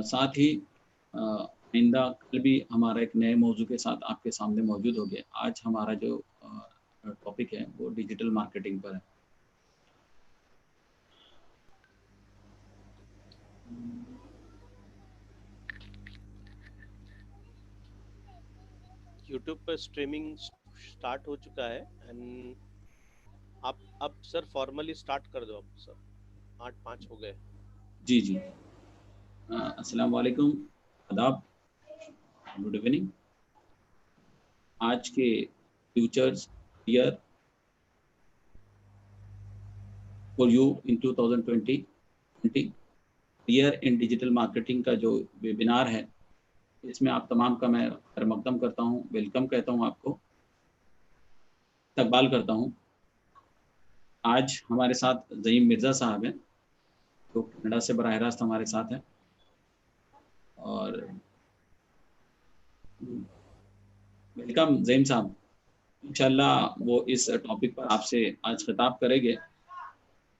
साथ ही आइंदा कल भी हमारा एक नए मौजू के साथ आपके सामने मौजूद हो गए। आज हमारा जो टॉपिक है वो डिजिटल मार्केटिंग पर है। यूट्यूब पर स्ट्रीमिंग स्टार्ट हो चुका है एंड आप अब सर फॉर्मली स्टार्ट कर दो। अब सर 8:05 हो गए। जी जी। अस्सलाम वालेकुम, आदाब, गुड इवनिंग। आज के futures year for you in 2020 year in digital marketing का जो वेबिनार है, इसमें आप तमाम का मैं खैर मकदम करता हूँ, वेलकम कहता हूँ, आपको इस्तकबाल करता हूँ। आज हमारे साथ ज़हीम मिर्ज़ा साहब हैं, जो कनाडा से बराह रास्त हमारे साथ हैं, और वेलकम ज़हीम साहब। इंशाल्लाह वो इस टॉपिक पर आपसे आज खिताब करेंगे।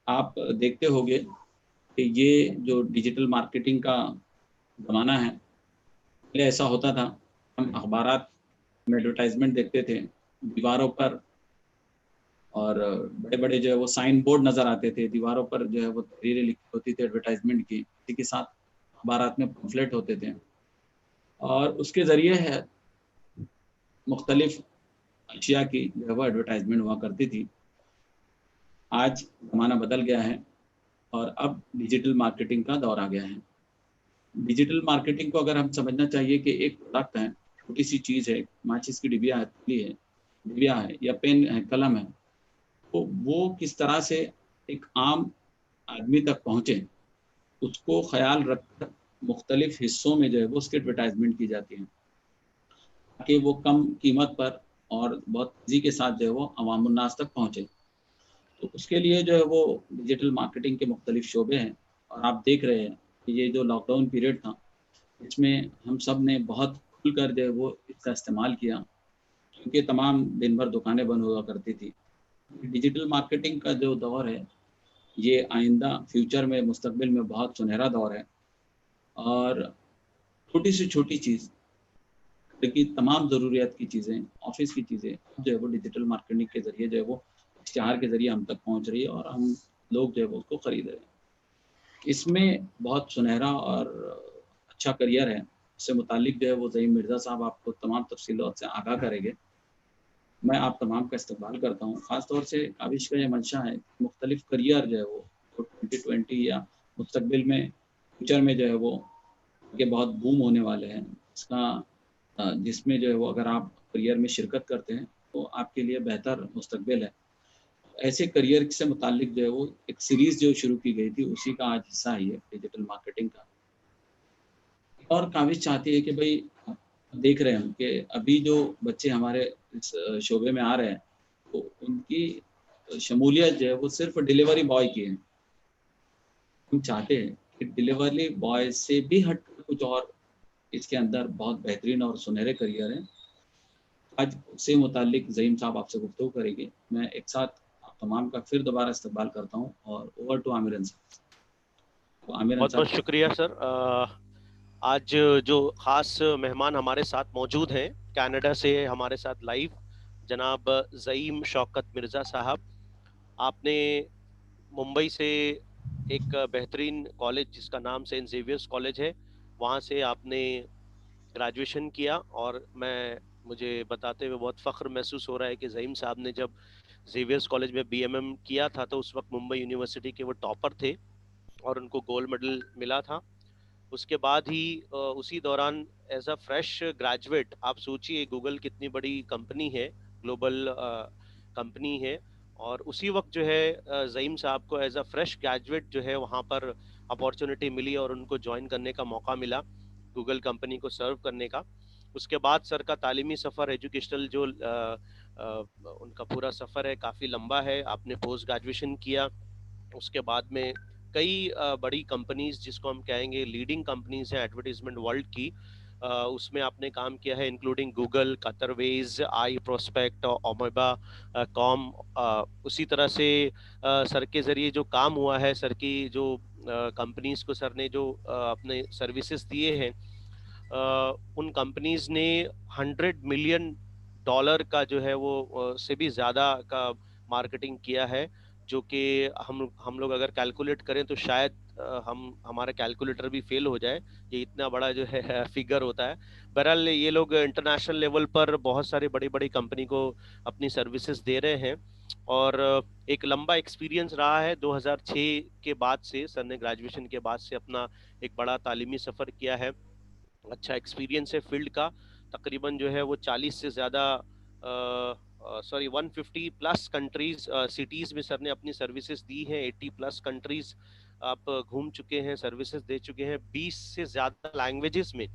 आप देखते होंगे कि ये जो डिजिटल मार्केटिंग का ज़माना है, पहले ऐसा होता था, हम अखबारात में एडवर्टाइजमेंट देखते थे दीवारों पर, और बड़े-बड़े जो है वो साइन बोर्ड नज़र आते थे, दीवारों पर जो है वो तहरीरें लिखी होती थी एडवर्टाइजमेंट की, इसी के साथ अखबारात में पम्फलेट होते थे, और उसके ज़रिए है मुख्तलिफ अशिया की जो है वो एडवर्टाइजमेंट हुआ करती थी। आज ज़माना बदल गया है और अब डिजिटल मार्केटिंग का दौर आ गया है। डिजिटल मार्केटिंग को अगर हम समझना चाहिए कि एक प्रोडक्ट है, छोटी सी चीज़ है, माचिस की डिबिया है, तिल्ली है, डिबिया है या पेन है, कलम है, तो वो किस तरह से एक आम आदमी तक पहुँचे, उसको ख़याल रखकर मुख्तलिफ हिस्सों में जो है वो उसकी एडवर्टाइजमेंट की जाती है, ताकि वो कम कीमत पर और बहुत तेज़ी के साथ जो है वो अवामुन्नास तक पहुँचे। तो उसके लिए जो है वो डिजिटल मार्केटिंग के मुख्तलिफ शोबे हैं, और आप देख रहे हैं कि ये जो लॉकडाउन पीरियड था, इसमें हम सब ने बहुत खुलकर जो है वो इसका इस्तेमाल किया, क्योंकि तमाम दिन भर दुकानें बंद हुआ करती थी। डिजिटल मार्केटिंग का जो दौर है, ये आइंदा फ्यूचर में मुस्तकबिल में बहुत सुनहरा दौर है, और छोटी से छोटी चीज़, देखिए तमाम ज़रूरियात की चीज़ें, ऑफ़िस की चीज़ें जो है वो डिजिटल मार्केटिंग के ज़रिए जो है वो इश्तिहार के ज़रिए हम तक पहुँच रही है, और हम लोग जो है वो उसको खरीद रहे हैं। इसमें बहुत सुनहरा और अच्छा करियर है, इससे मुताल्लिक जो है वो ज़हीम मिर्ज़ा साहब आपको तमाम तफ़सीलात से आगाह करेंगे। मैं आप तमाम का इस्तकबाल करता हूँ। ख़ास तौर से काविश का ये मंशा है, मुख्तलिफ़ करियर जो है वो 2020 या मुस्तकबिल में फ्यूचर में जो है वो आगे बहुत बूम होने वाले हैं। इसका जिसमें जो है वो अगर आप करियर में शिरकत करते हैं, तो आपके लिए बेहतर मुस्तकबिल है। ऐसे करियर से मुताल्लिक जो है वो एक सीरीज़ जो शुरू की गई थी, उसी का आज हिस्सा है ये डिजिटल मार्केटिंग का। और काविश चाहती है कि भई देख रहे हैं हम कि अभी जो बच्चे हमारे इस शोबे में आ रहे हैं, तो उनकी शमूलियत जो है वो सिर्फ़ डिलीवरी बॉय की है। हम चाहते हैं कि डिलीवरी बॉय से भी हटकर कुछ और इसके अंदर बहुत बेहतरीन और सुनहरे करियर हैं। आज उससे मुताल्लिक ज़हीम साहब आपसे गुफ्तगू करेंगे। मैं एक साथ आप तमाम का फिर दोबारा इस्तकबाल करता हूँ, और ओवर टू आमिर साहब। तो आमिर बहुत साहब। बहुत शुक्रिया सर। आज जो खास मेहमान हमारे साथ मौजूद हैं कनाडा से हमारे साथ लाइव, जनाब ज़हीम शौकत मिर्ज़ा साहब। आपने मुंबई से एक बेहतरीन कॉलेज जिसका नाम सेंट जेवियर्स कॉलेज है, वहाँ से आपने ग्रेजुएशन किया, और मुझे बताते हुए बहुत फ़ख्र महसूस हो रहा है कि ज़हीम साहब ने जब जेवियर्स कॉलेज में बीएमएम किया था तो उस वक्त मुंबई यूनिवर्सिटी के वो टॉपर थे और उनको गोल्ड मेडल मिला था। उसके बाद ही उसी दौरान एज अ फ्रेश ग्रेजुएट, आप सोचिए गूगल कितनी बड़ी कंपनी है, ग्लोबल कंपनी है, और उसी वक्त जो है ज़हीम साहब को एज अ फ्रेश ग्रेजुएट जो है वहाँ पर अपॉर्चुनिटी मिली और उनको ज्वाइन करने का मौका मिला गूगल कंपनी को सर्व करने का। उसके बाद सर का तालीमी सफ़र, एजुकेशनल जो उनका पूरा सफ़र है काफ़ी लंबा है। आपने पोस्ट ग्रेजुएशन किया, उसके बाद में कई बड़ी कंपनीज जिसको हम कहेंगे लीडिंग कंपनीज हैं एडवर्टीजमेंट वर्ल्ड की, उसमें आपने काम किया है, इंक्लूडिंग गूगल, कतरवेज, आई प्रोस्पेक्ट, ओमेबा, कॉम। उसी तरह से सर के ज़रिए जो काम हुआ है, सर की जो कंपनीज को सर ने जो अपने सर्विसेज दिए हैं, उन कंपनीज ने 100 मिलियन डॉलर का जो है वो से भी ज़्यादा का मार्केटिंग किया है, जो कि हम लोग अगर कैलकुलेट करें तो शायद हम हमारा कैलकुलेटर भी फेल हो जाए, ये इतना बड़ा जो है फिगर होता है। बहरहाल ये लोग इंटरनेशनल लेवल पर बहुत सारे बड़ी बड़ी कंपनी को अपनी सर्विसेज दे रहे हैं, और एक लंबा एक्सपीरियंस रहा है। 2006 के बाद से सर ने ग्रेजुएशन के बाद से अपना एक बड़ा तालीमी सफ़र किया है, अच्छा एक्सपीरियंस है फील्ड का। तकरीबन जो है वो 40 से ज़्यादा, सॉरी 150 प्लस कंट्रीज सिटीज़ में सर ने अपनी सर्विसेज दी हैं। 80 प्लस कंट्रीज आप घूम चुके हैं, सर्विसेज दे चुके हैं। 20 से ज़्यादा लैंग्वेजेस में,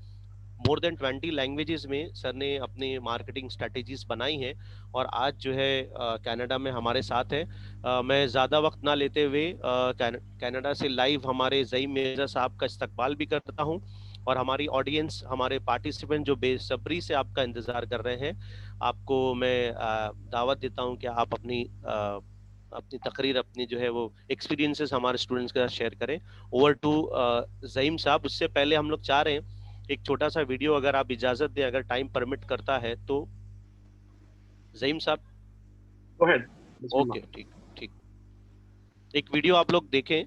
मोर देन 20 लैंग्वेजेस में सर ने अपनी मार्केटिंग स्ट्रेटेजीज बनाई हैं, और आज जो है कनाडा में हमारे साथ है। मैं ज़्यादा वक्त ना लेते हुए कनाडा से लाइव हमारे ज़ईम मिर्ज़ा साहब का इस्तकबाल भी करता हूं, और हमारी ऑडियंस, हमारे पार्टिसिपेंट जो बेसब्री से आपका इंतज़ार कर रहे हैं, आपको मैं दावत देता हूं कि आप अपनी तकरीर, अपनी जो है वो एक्सपीरियंसेस हमारे स्टूडेंट्स के साथ शेयर करें। ओवर टू ज़ईम साहब। उससे पहले हम लोग चाह रहे हैं एक छोटा सा वीडियो, अगर आप इजाजत दें, अगर टाइम परमिट करता है तो। ज़ईम साहब, Go ahead. Bismillah. ओके, ठीक ठीक, एक वीडियो आप लोग देखें।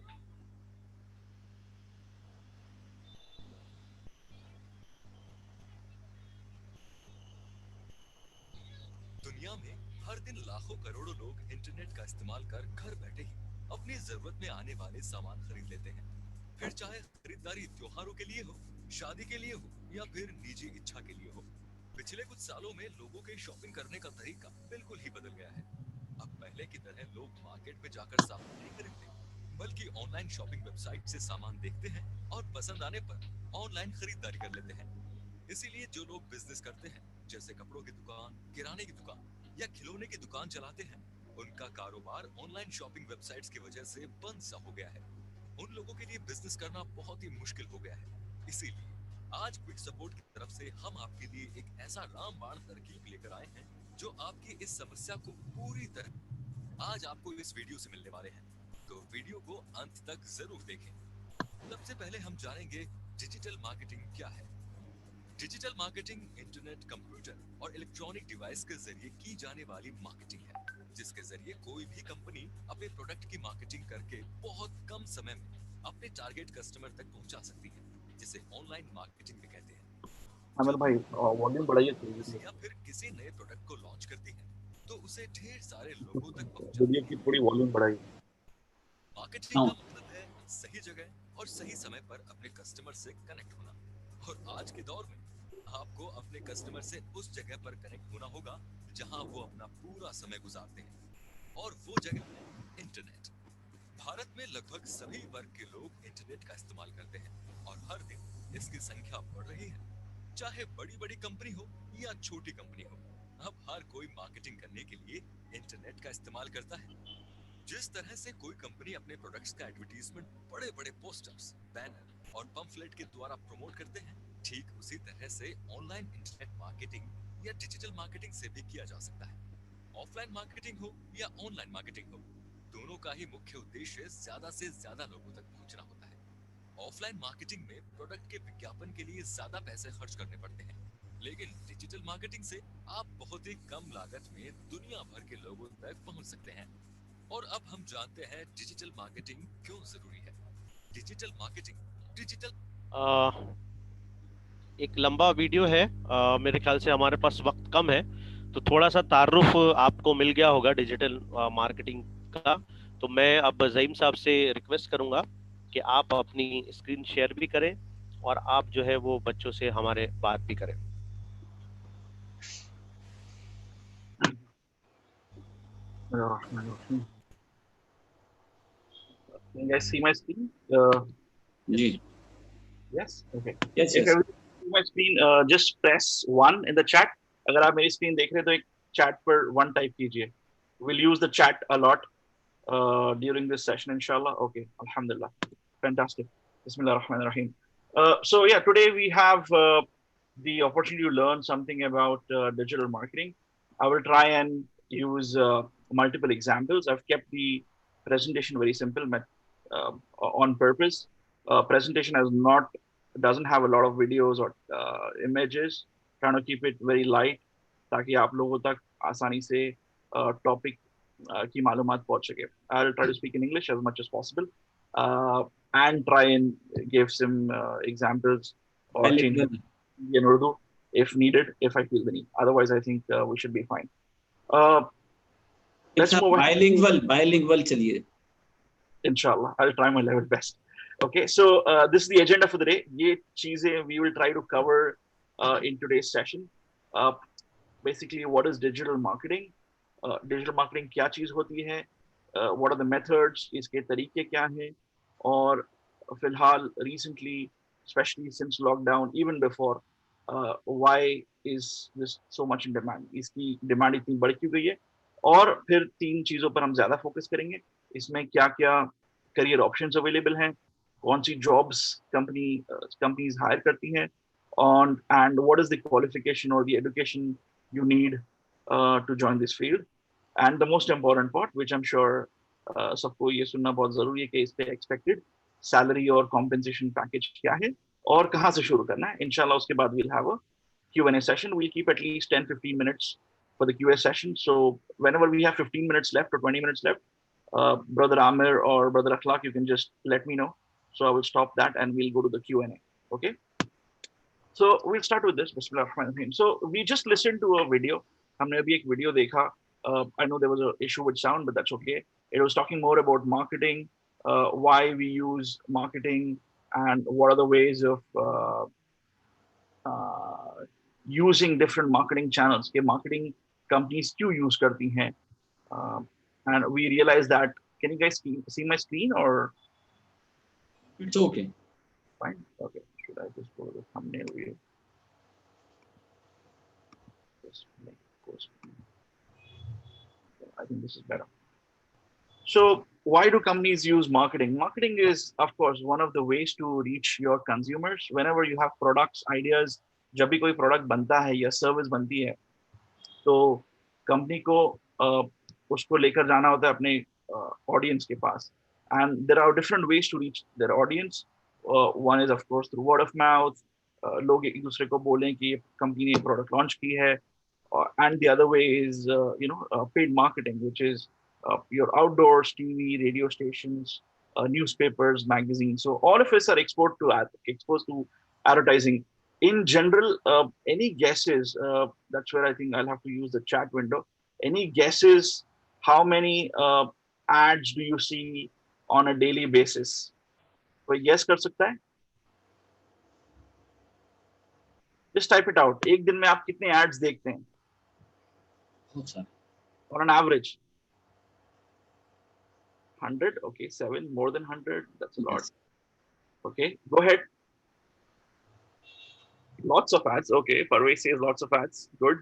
दुनिया में हर दिन लाखों करोड़ों लोग इंटरनेट का इस्तेमाल कर घर बैठे ही अपनी जरूरत में आने वाले सामान खरीद लेते हैं। फिर चाहे खरीदारी त्योहारों के लिए हो, शादी के लिए हो, या फिर निजी इच्छा के लिए हो, पिछले कुछ सालों में लोगों के शॉपिंग करने का तरीका बिल्कुल ही बदल गया है। अब पहले की तरह लोग मार्केट में जाकर सामान नहीं खरीदते, बल्कि ऑनलाइन शॉपिंग वेबसाइट से सामान देखते हैं और पसंद आने पर ऑनलाइन खरीदारी कर लेते हैं। इसीलिए जो लोग बिजनेस करते हैं, जैसे कपड़ों की दुकान, किराने की दुकान या खिलौने की दुकान चलाते हैं, उनका कारोबार ऑनलाइन शॉपिंग वेबसाइट्स की वजह से बंद सा हो गया है। उन लोगों के लिए बिजनेस करना बहुत ही मुश्किल हो गया है। इसीलिए आज क्विक सपोर्ट की तरफ से हम आपके लिए एक ऐसा रामबाण तरकीब लेकर आए हैं जो आपकी इस समस्या को पूरी तरह आज आपको इस वीडियो से मिलने वाले हैं, तो वीडियो को अंत तक जरूर देखें। सबसे पहले हम जानेंगे डिजिटल मार्केटिंग क्या है। डिजिटल मार्केटिंग इंटरनेट, कंप्यूटर और इलेक्ट्रॉनिक डिवाइस के जरिए की जाने वाली मार्केटिंग है, जिसके जरिए कोई भी कंपनी अपने प्रोडक्ट की मार्केटिंग करके बहुत कम समय में अपने टारगेट कस्टमर तक पहुंचा सकती है, जिसे ऑनलाइन मार्केटिंग भी कहते हैं। अमर भाई वॉल्यूम बढ़ाइए थोड़ी, या फिर किसी नए प्रोडक्ट को लॉन्च करती है तो उसे ढेर सारे लोगों तक वीडियो पहुंचाती की है। थोड़ी वॉल्यूम बढ़ाइए। मार्केटिंग का मतलब है सही जगह और सही समय पर अपने कस्टमर से कनेक्ट होना, और आज के दौर में आपको अपने कस्टमर से उस जगह पर कनेक्ट होना होगा जहां वो अपना पूरा समय गुजारते हैं, और वो जगह है इंटरनेट। भारत में लगभग सभी वर्ग के लोग इंटरनेट का इस्तेमाल करते हैं, और हर दिन इसकी संख्या बढ़ रही है। चाहे बड़ी बड़ी कंपनी हो या छोटी कंपनी हो, अब हर कोई मार्केटिंग करने के लिए इंटरनेट का इस्तेमाल करता है। जिस तरह से कोई कंपनी अपने प्रोडक्ट्स का एडवर्टीजमेंट बड़े बड़े पोस्टर्स, बैनर और पंफलेट के द्वारा प्रमोट करते हैं, ठीक उसी तरह से ऑनलाइन इंटरनेट मार्केटिंग या डिजिटल मार्केटिंग से भी किया जा सकता है। ऑफलाइन मार्केटिंग हो या ऑनलाइन मार्केटिंग हो, दोनों का ही मुख्य उद्देश्य ज्यादा से ज्यादा लोगों तक पहुंचना होता है। ऑफलाइन मार्केटिंग में प्रोडक्ट के विज्ञापन के लिए ज्यादा पैसे खर्च करने पड़ते हैं, लेकिन डिजिटल मार्केटिंग से आप बहुत ही कम लागत में दुनिया भर के लोगों तक पहुंच सकते हैं। और अब हम जानते हैं डिजिटल मार्केटिंग क्यों जरूरी है। डिजिटल मार्केटिंग डिजिटल एक लंबा वीडियो है, मेरे ख्याल से हमारे पास वक्त कम है, तो थोड़ा सा तारुफ आपको मिल गया होगा डिजिटल मार्केटिंग का। तो मैं अब ज़ईम साहब से रिक्वेस्ट करूंगा कि आप अपनी स्क्रीन शेयर भी करें, और आप जो है वो बच्चों से हमारे बात भी करें। Can you guys see my screen? जी, Yes. Okay. Yes If yes, everyone see my screen, just press 1 in the chat. अगर आप मेरी स्क्रीन देख रहे हैं तो एक chat पर 1 टाइप कीजिए. We'll use the chat a lot during this session, inshallah. Okay. Alhamdulillah. Fantastic. Bismillah ar-Rahman ar-Rahim. So yeah, today we have the opportunity to learn something about digital marketing. I will try and use multiple examples. I've kept the presentation very simple. मैं on purpose. Presentation doesn't have a lot of videos or images. Trying to keep it very light ताकि आप लोगों तक आसानी से topic की मालूमात पहुंच सके. I'll try to speak in English as much as possible and try and give some examples or change in Urdu if needed, if I feel the need. Otherwise, I think we should be fine. Let's move on. Bilingual चलिए. Inshallah, I'll try my level best. Okay, so this is the agenda for the day. ये चीजें we will try to cover in today's session. Basically, what is digital marketing? Digital marketing क्या चीज होती है? What are the methods? इसके तरीके क्या हैं? और फिलहाल recently, especially since lockdown, even before, why is this so much in demand? इसकी demand इतनी बढ़ क्यों गई है? और फिर 3 चीजों पर हम ज्यादा फोकस करेंगे. इसमें क्या क्या करियर ऑप्शंस अवेलेबल हैं, कौन सी जॉब्स कंपनीज हायर करती हैं, and what is the qualification or the education you need to join this field. And the most important part, which I'm sure सबको ये सुनना बहुत जरूरी है कि इस पे expected salary और compensation package क्या है और कहाँ से शुरू करना है. इंशाल्लाह उसके बाद we'll have a Q&A session. We'll keep at least 10-15 minutes for the Q&A session. So whenever we have 15 minutes left or 20 minutes left, Brother Amir or Brother Akhlaq, you can just let me know. So I will stop that and we'll go to the Q&A. Okay. So we'll start with this. Bismillahirrahmanirrahim. So we just listened to a video. हमने अभी एक video देखा. I know there was an issue with sound, but that's okay. It was talking more about marketing, why we use marketing, and what are the ways of using different marketing channels. के marketing companies क्यों use करती हैं? And we realized that. Can you guys see my screen or? It's okay. Fine. Okay. Should I just go to the thumbnail view? Just make it. I think this is better. So why do companies use marketing? Marketing is, of course, one of the ways to reach your consumers. Whenever you have products, ideas, जब भी कोई product बनता है या service बनती है, तो company को उसको लेकर जाना होता है अपने audience के पास. And there are different ways to reach their audience. One is, of course, through word of mouth. लोग एक दूसरे को बोलें कि company ने product launch की है. And the other way is, paid marketing, which is your outdoors, TV, radio stations, newspapers, magazines. So all of us are exposed to advertising. In general, any guesses? That's where I think I'll have to use the chat window. Any guesses? How many ads do you see on a daily basis? कोई guess कर सकता है? Just type it out. एक दिन में आप कितने ads देखते हैं? On an average. 100. Okay, 7. More than 100. That's a lot. Okay, go ahead. Lots of ads. Okay, Parvez says lots of ads. Good.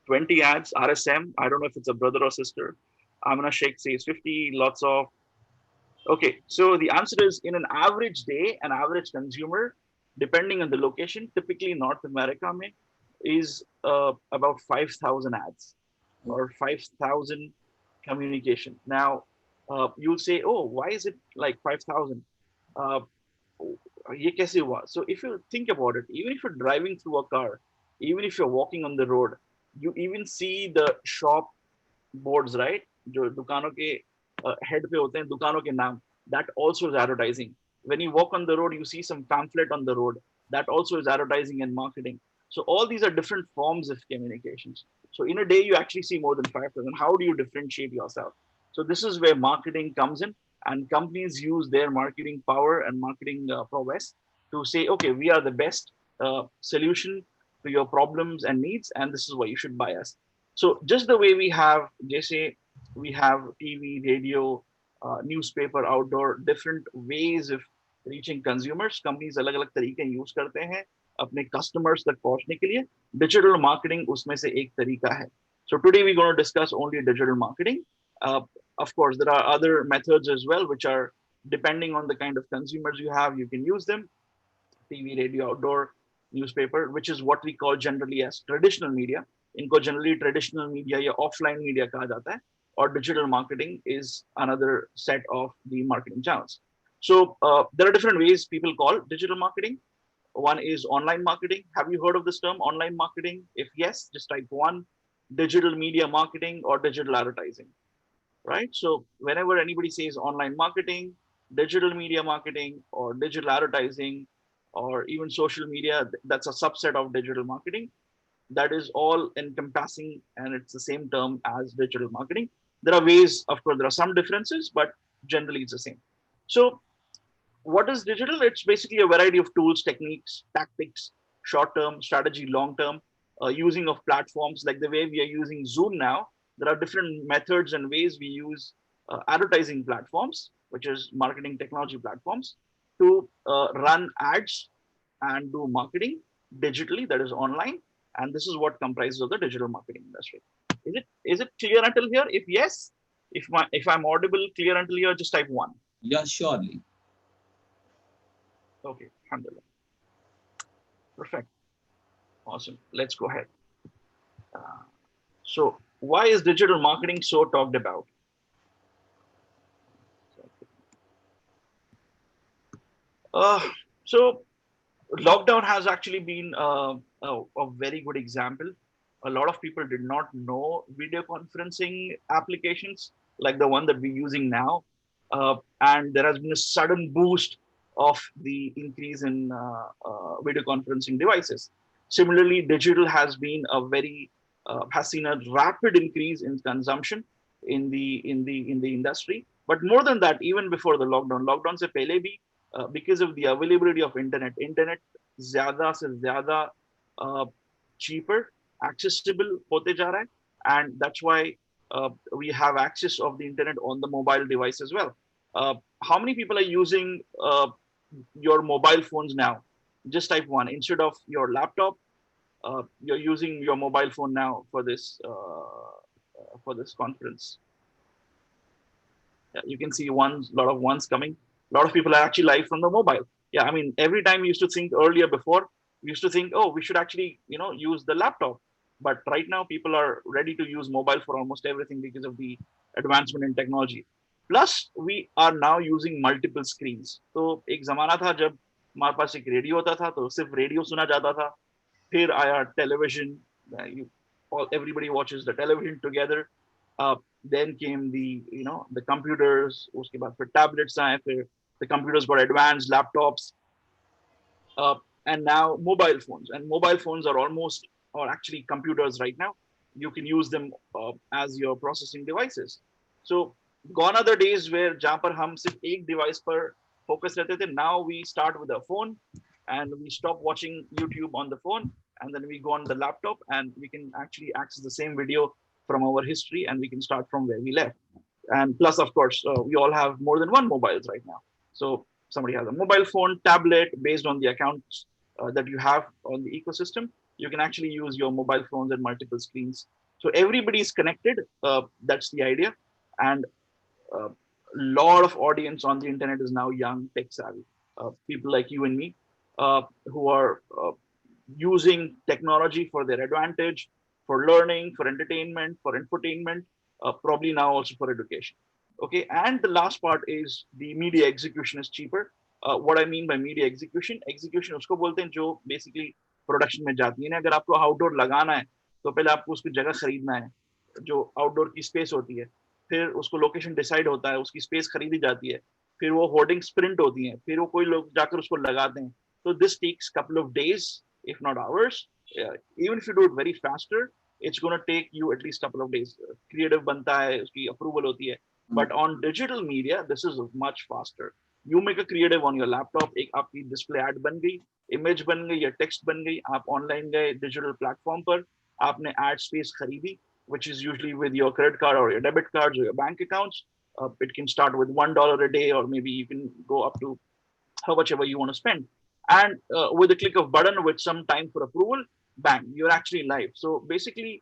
20 ads. RSM. I don't know if it's a brother or sister. Amina Sheikh says 50. Lots of. Okay, so the answer is, in an average day, an average consumer, depending on the location, typically North America mein, is about 5,000 ads or 5,000 communication. Now, you'll say, oh, why is it like 5,000? ये कैसे हुआ? So if you think about it, even if you're driving through a car, even if you're walking on the road, you even see the shop boards, right? जो दुकानों के head पे होते हैं, दुकानों के नाम. That also is advertising. When you walk on the road, you see some pamphlet on the road. That also is advertising and marketing. So all these are different forms of communications. So in a day, you actually see more than 5,000. How do you differentiate yourself? So this is where marketing comes in, and companies use their marketing power and marketing prowess to say, okay, we are the best solution to your problems and needs, and this is why you should buy us. So just the way we have, जैसे we have TV, radio, newspaper, outdoor, different ways of reaching consumers. Companies अलग-अलग तरीके use करते हैं अपने customers तक पहुंचने के लिए. Digital marketing उसमें से एक तरीका है. So today we're going to discuss only digital marketing. Of course, there are other methods as well, which are depending on the kind of consumers you have, you can use them. TV, radio, outdoor, newspaper, which is what we call generally as traditional media. इनको generally traditional media या offline media कहा जाता है. or digital marketing is another set of the marketing channels. So there are different ways people call digital marketing. One is online marketing. Have you heard of this term, online marketing? If yes, just type one, digital media marketing or digital advertising, right? So whenever anybody says online marketing, digital media marketing, or digital advertising, or even social media, that's a subset of digital marketing. That is all encompassing, and it's the same term as digital marketing. There are ways, of course, there are some differences, but generally it's the same. So what is digital? It's basically a variety of tools, techniques, tactics, short term, strategy, long term, using of platforms like the way we are using Zoom now. There are different methods and ways we use advertising platforms, which is marketing technology platforms, to run ads and do marketing digitally, that is online. And this is what comprises of the digital marketing industry. Is it clear until here? If yes, if I'm audible, clear until here, just type one. Yeah, surely. Okay, alhamdulillah. Perfect. Awesome. Let's go ahead. So why is digital marketing so talked about? So lockdown has actually been a very good example. A lot of people did not know video conferencing applications like the one that we're using now. And there has been a sudden boost of the increase in video conferencing devices. Similarly, digital has been has seen a rapid increase in consumption in the industry. But more than that, even before the lockdown se pehle bhi, because of the availability of internet zyada se zyada cheaper, accessible hote ja raha hai, and that's why we have access of the internet on the mobile device as well. How many people are using your mobile phones now? Just type one. Instead of your laptop, you're using your mobile phone now for this conference. Yeah, you can see a lot of ones coming. A lot of people are actually live from the mobile. Yeah, I mean, every time we used to think earlier before, we used to think, oh, we should actually, use the laptop. But right now, people are ready to use mobile for almost everything because of the advancement in technology. Plus, we are now using multiple screens. So, एक जमाना था जब हमारे पास एक radio होता था, तो सिर्फ रेडियो सुना जाता था. फिर आया television. Everybody watches the television together. Then came the computers. उसके बाद फिर tablets आए, फिर the computers got advanced, laptops, and now mobile phones. And mobile phones are actually computers right now. You can use them as your processing devices. So gone are the days where जहाँ पर हम सिर्फ एक device पर focus रहते थे. Now we start with a phone, and we stop watching YouTube on the phone, and then we go on the laptop, and we can actually access the same video from our history, and we can start from where we left. And plus, of course, we all have more than one mobiles right now. So somebody has a mobile phone, tablet, based on the accounts that you have on the ecosystem. You can actually use your mobile phones and multiple screens. So everybody is connected. That's the idea. And a lot of audience on the internet is now young, tech savvy. People like you and me who are using technology for their advantage, for learning, for entertainment, for infotainment, probably now also for education. Okay, and the last part is the media execution is cheaper. What I mean by media execution उसको बोलते हैं जो basically production में जाती है ना. अगर आपको outdoor लगाना है तो पहले आपको उसकी जगह खरीदना है, जो outdoor की space होती है. फिर उसको लोकेशन डिसाइड होता है, उसकी स्पेस खरीदी जाती है, फिर वो होर्डिंग्स प्रिंट होती हैं, फिर वो कोई लोग जाकर उसको लगाते हैं. तो this takes couple of days if not hours. Even if you do it very faster, it's gonna take you at least couple of days. Creative बनता है, उसकी अप्रूवल होती है. But on digital media this is much faster. You make a creative on your laptop, एक आपकी display ad बन गई, image बन गई या टेक्स्ट बन गई, आप ऑनलाइन गए डिजिटल प्लेटफॉर्म पर, आपने एड स्पेस खरीदी, which is usually with your credit card or your debit cards or your bank accounts. It can start with $1 a day, or maybe you can go up to how much ever you want to spend. And with a click of button, with some time for approval, bang, you're actually live. So basically,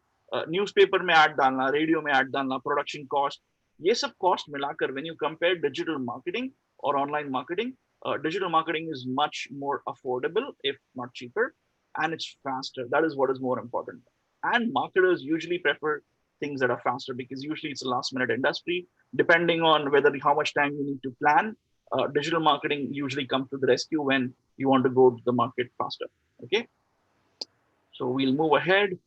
newspaper में ad डालना, radio में ad डालना, production cost, ये सब cost मिलाकर, when you compare digital marketing or online marketing, digital marketing is much more affordable, if not cheaper, and it's faster. That is what is more important. And marketers usually prefer things that are faster, because usually it's a last minute industry. Depending on whether how much time you need to plan, digital marketing usually comes to the rescue when you want to go to the market faster. Okay, so we'll move ahead.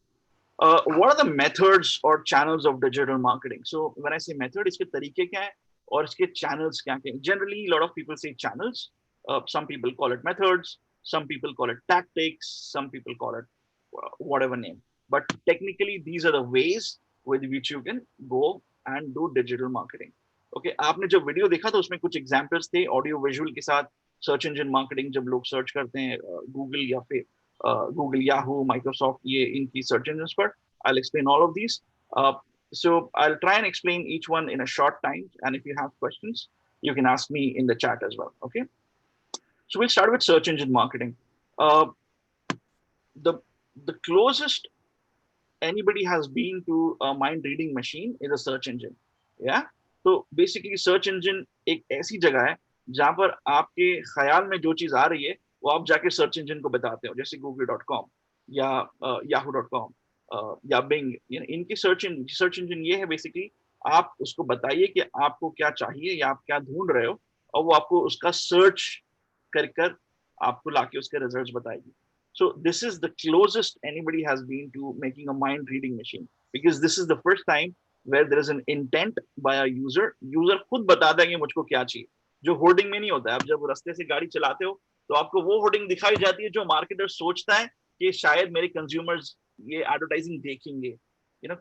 What are the methods or channels of digital marketing? So when I say method, इसके तरीके क्या है और इसके channels क्या हैं? Generally, a lot of people say channels. Some people call it methods. Some people call it tactics. Some people call it whatever name. But technically, these are the ways with which you can go and do digital marketing. Okay, आपने जब video देखा था उसमें कुछ examples थे audio visual के साथ. Search engine marketing जब लोग सर्च करते हैं गूगल या फिर Google, Yahoo, Microsoft, ये इनकी search engines पर. I'll explain all of these. So I'll try and explain each one in a short time. And if you have questions, you can ask me in the chat as well. Okay. So we'll start with search engine marketing. The closest anybody has been to a mind reading machine is a search engine. Yeah. So basically search engine एक ऐसी जगह है जहां पर आपके ख्याल में जो चीज आ रही है वो आप जाके सर्च इंजन को बताते हो, जैसे google.com या yahoo.com या Bing. इनकी सर्च इंजन ये है बेसिकली आप उसको बताइए कि आपको क्या चाहिए या आप क्या ढूंढ रहे हो और वो आपको उसका सर्च कर आपको लाके उसके रिजल्ट्स बताएगी. So this is the closest anybody has been to making a mind reading machine, because this is the first time where there is an intent by a user. User खुद बताता है कि मुझको क्या चाहिए, जो होर्डिंग में नहीं होता है. आप जब रास्ते से गाड़ी चलाते हो तो आपको वो होर्डिंग दिखाई जाती है जो मार्केटर सोचता है कि शायद मेरे कंज्यूमर्स ये एडवर्टाइजिंग देखेंगे.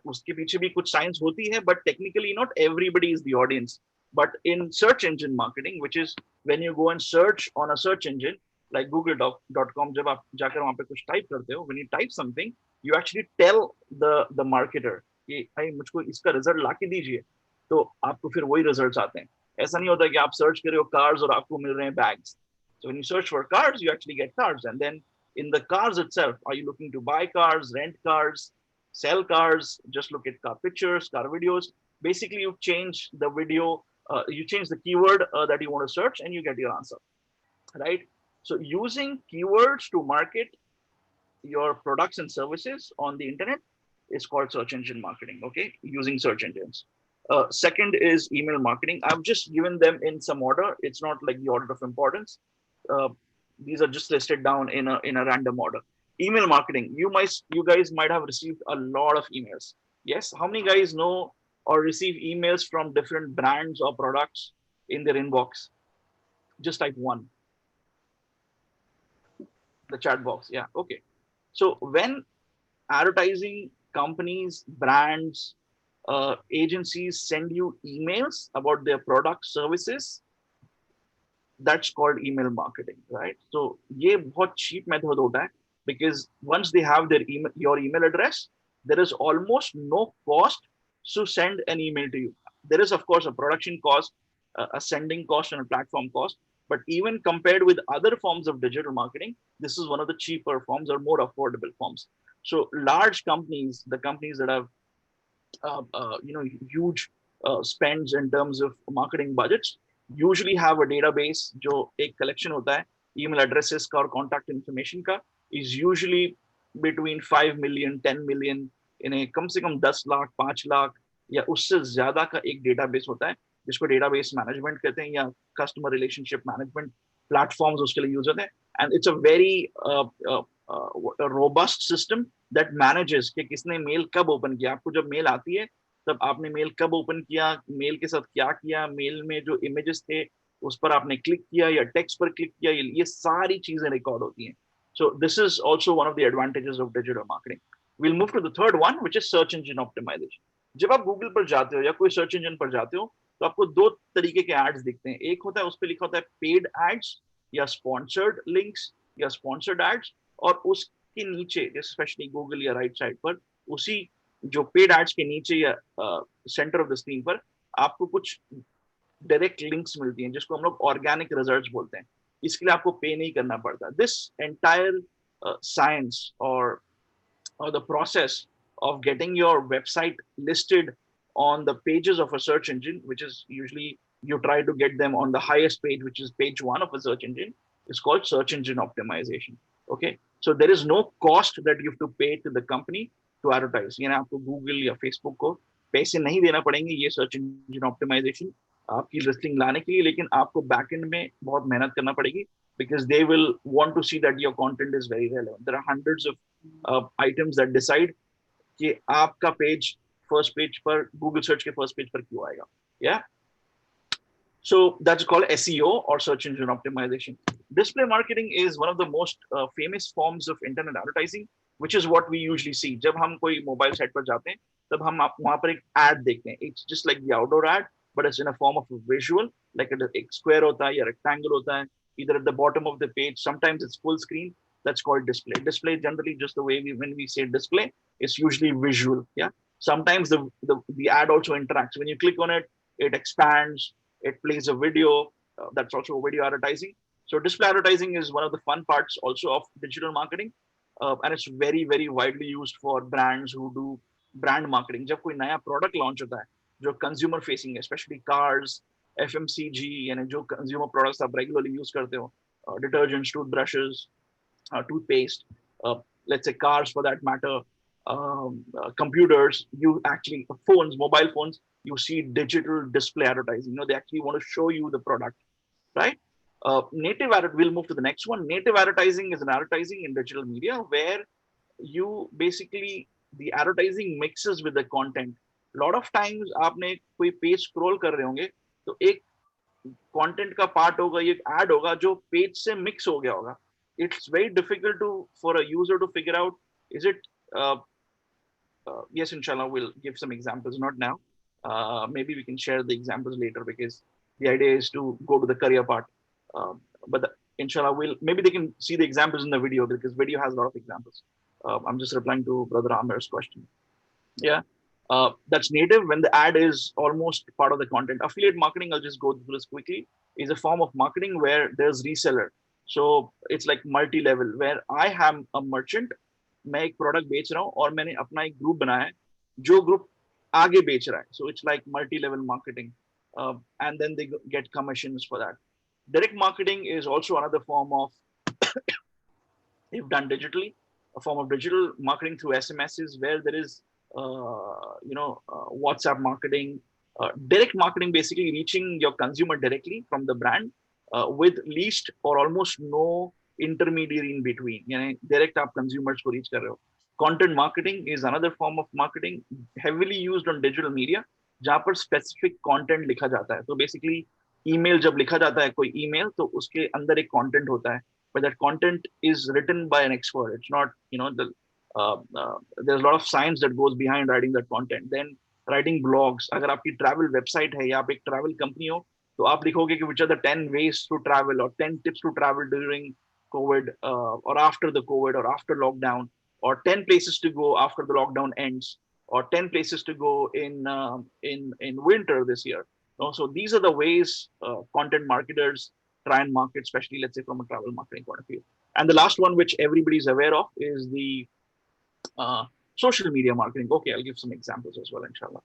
उसके पीछे भी कुछ साइंस होती है, but technically not everybody is the audience. But in search engine marketing, which is when you go and search on a search engine like google.com, जब आप जाकर वहां पे कुछ टाइप करते हो, when you type something, you actually tell the marketer कि भाई मुझको इसका रिजल्ट लाके दीजिए, तो आपको फिर वही रिजल्ट्स आते हैं. ऐसा नहीं होता कि आप सर्च कर रहे हो कार्स और आपको मिल रहे हैं bags. So when you search for cars, you actually get cars. And then in the cars itself, are you looking to buy cars, rent cars, sell cars, just look at car pictures, car videos? Basically, you change the video, you change the keyword that you want to search and you get your answer, right? So using keywords to market your products and services on the internet is called search engine marketing, okay? Using search engines. Second is email marketing. I've just given them in some order. It's not like the order of importance. These are just listed down in a random order. Email marketing. You guys might have received a lot of emails. Yes. How many guys know or receive emails from different brands or products in their inbox? Just type 1. The chat box. Yeah. Okay. So when advertising companies, brands, agencies send you emails about their products, services, that's called email marketing, right? So ये बहुत cheap method होता है, because once they have your email address, there is almost no cost to send an email to you. There is of course a production cost, a sending cost and a platform cost, but even compared with other forms of digital marketing, this is one of the cheaper forms or more affordable forms. So large companies, the companies that have huge spends in terms of marketing budgets, usually have a database जो एक collection होता है email addresses का और contact information का, is usually between 5 million 10 million इन्हें कम से कम 10 लाख 5 लाख या उससे ज्यादा का एक database होता है जिसको database management कहते हैं या customer relationship management platforms उसके लिए use होते हैं. And it's a very a robust system that manages कि किसने मेल कब ओपन किया. आपको जब मेल आती है तब आपने मेल कब ओपन किया, मेल के साथ क्या किया, मेल में जो इमेजेस थे उस पर आपने क्लिक किया या टेक्स्ट पर क्लिक किया, ये सारी चीजें रिकॉर्ड होती हैं. So this is also one of the advantages of digital marketing. We'll move to the third one, which is search engine optimization. जब आप गूगल पर जाते हो या कोई सर्च इंजन पर जाते हो तो आपको दो तरीके के एड्स दिखते हैं. एक होता है उस पर लिखा होता है पेड एड्स या स्पॉन्सर्ड लिंक्स या स्पॉन्सर्ड एड्स, और उसके नीचे स्पेशली गूगल या राइट साइड पर उसी जो पेड एड्स के नीचे या सेंटर ऑफ द स्क्रीन पर आपको कुछ डायरेक्ट लिंक्स मिलती हैं जिसको हम लोग ऑर्गेनिक रिजल्ट्स बोलते हैं. इसके लिए आपको पे नहीं करना पड़ता. दिस एंटायर साइंस और the process of getting your website listed on the pages of a search engine, which is usually you try to get them on the highest page, which is page 1 of a search engine, is called search engine optimization. Okay, so there is no cost that you have to pay to the company to advertise. यानी आपको Google या Facebook को पैसे नहीं देना पड़ेंगे ये search engine optimisation आपकी लिस्टिंग लाने के लिए, लेकिन आपको बैकएंड में बहुत मेहनत करना पड़ेगी because they will want to see that your content is very relevant. There are hundreds of items that decide कि आपका पेज फर्स्ट पेज पर गूगल सर्च के फर्स्ट पेज पर क्यों आएगा. Yeah. So that's called SEO or search engine optimization. Display marketing is one of the most famous forms of internet advertising, which is what we usually see. जब हम कोई mobile site पर जाते हैं तब हम वहां पर एक ad देखते हैं. It's just like the outdoor ad, but it's in a form of a visual, like a square होता है या rectangle होता है, either at the bottom of the page. Sometimes it's full screen. That's called display. Display generally just the way when we say display, it's usually visual. Yeah. Sometimes the ad also interacts. When you click on it, it expands. It plays a video. That's also video advertising. So display advertising is one of the fun parts also of digital marketing, and it's very very widely used for brands who do brand marketing. जब कोई नया product launch होता है जो consumer facing है, especially cars, FMCG यानी जो consumer products आप regularly use करते हो, detergents, toothbrushes, toothpaste, let's say cars for that matter, computers, you actually phones, mobile phones, you see digital display advertising. They actually want to show you the product, right? Native we'll move to the next one. Native advertising is an advertising in digital media where you basically the advertising mixes with the content. A lot of times आपने कोई page scroll कर रहे होंगे तो एक content का part होगा, एक ad होगा जो page से mix हो गया होगा. It's very difficult for a user to figure out, is it yes, inshallah, we'll give some examples, not now. Maybe we can share the examples later because the idea is to go to the career part. But inshallah, maybe they can see the examples in the video because video has a lot of examples. I'm just replying to Brother Amir's question. Yeah, that's native when the ad is almost part of the content. Affiliate marketing, I'll just go through this quickly, is a form of marketing where there's reseller. So it's like multi-level where I am a merchant, मैं एक product बेच रहा हूँ और मैंने अपना एक group बनाया है जो ग्रुप आगे बेच रहा है. So it's like multi-level marketing, and then they get commissions for that. Direct marketing is also another form of if done digitally, a form of digital marketing through SMSs where there is WhatsApp marketing. Direct marketing basically reaching your consumer directly from the brand with least or almost no intermediary in between. Direct आप consumers को reach कर रहे हो. Content marketing is another form of marketing heavily used on digital media जहाँ पर specific content लिखा जाता है. तो basically email जब लिखा जाता है कोई email तो उसके अंदर एक content होता है, but that content is written by an expert. It's not there's a lot of science that goes behind writing that content. Then writing blogs. अगर आपकी travel website है या आप एक travel company हो तो आप लिखोगे कि which are the 10 ways to travel or 10 tips to travel during COVID or after the COVID or after lockdown, or 10 places to go after the lockdown ends, or 10 places to go in winter this year. So these are the ways content marketers try and market, especially let's say from a travel marketing point of view. And the last one, which everybody is aware of, is the social media marketing. Okay, I'll give some examples as well, inshallah.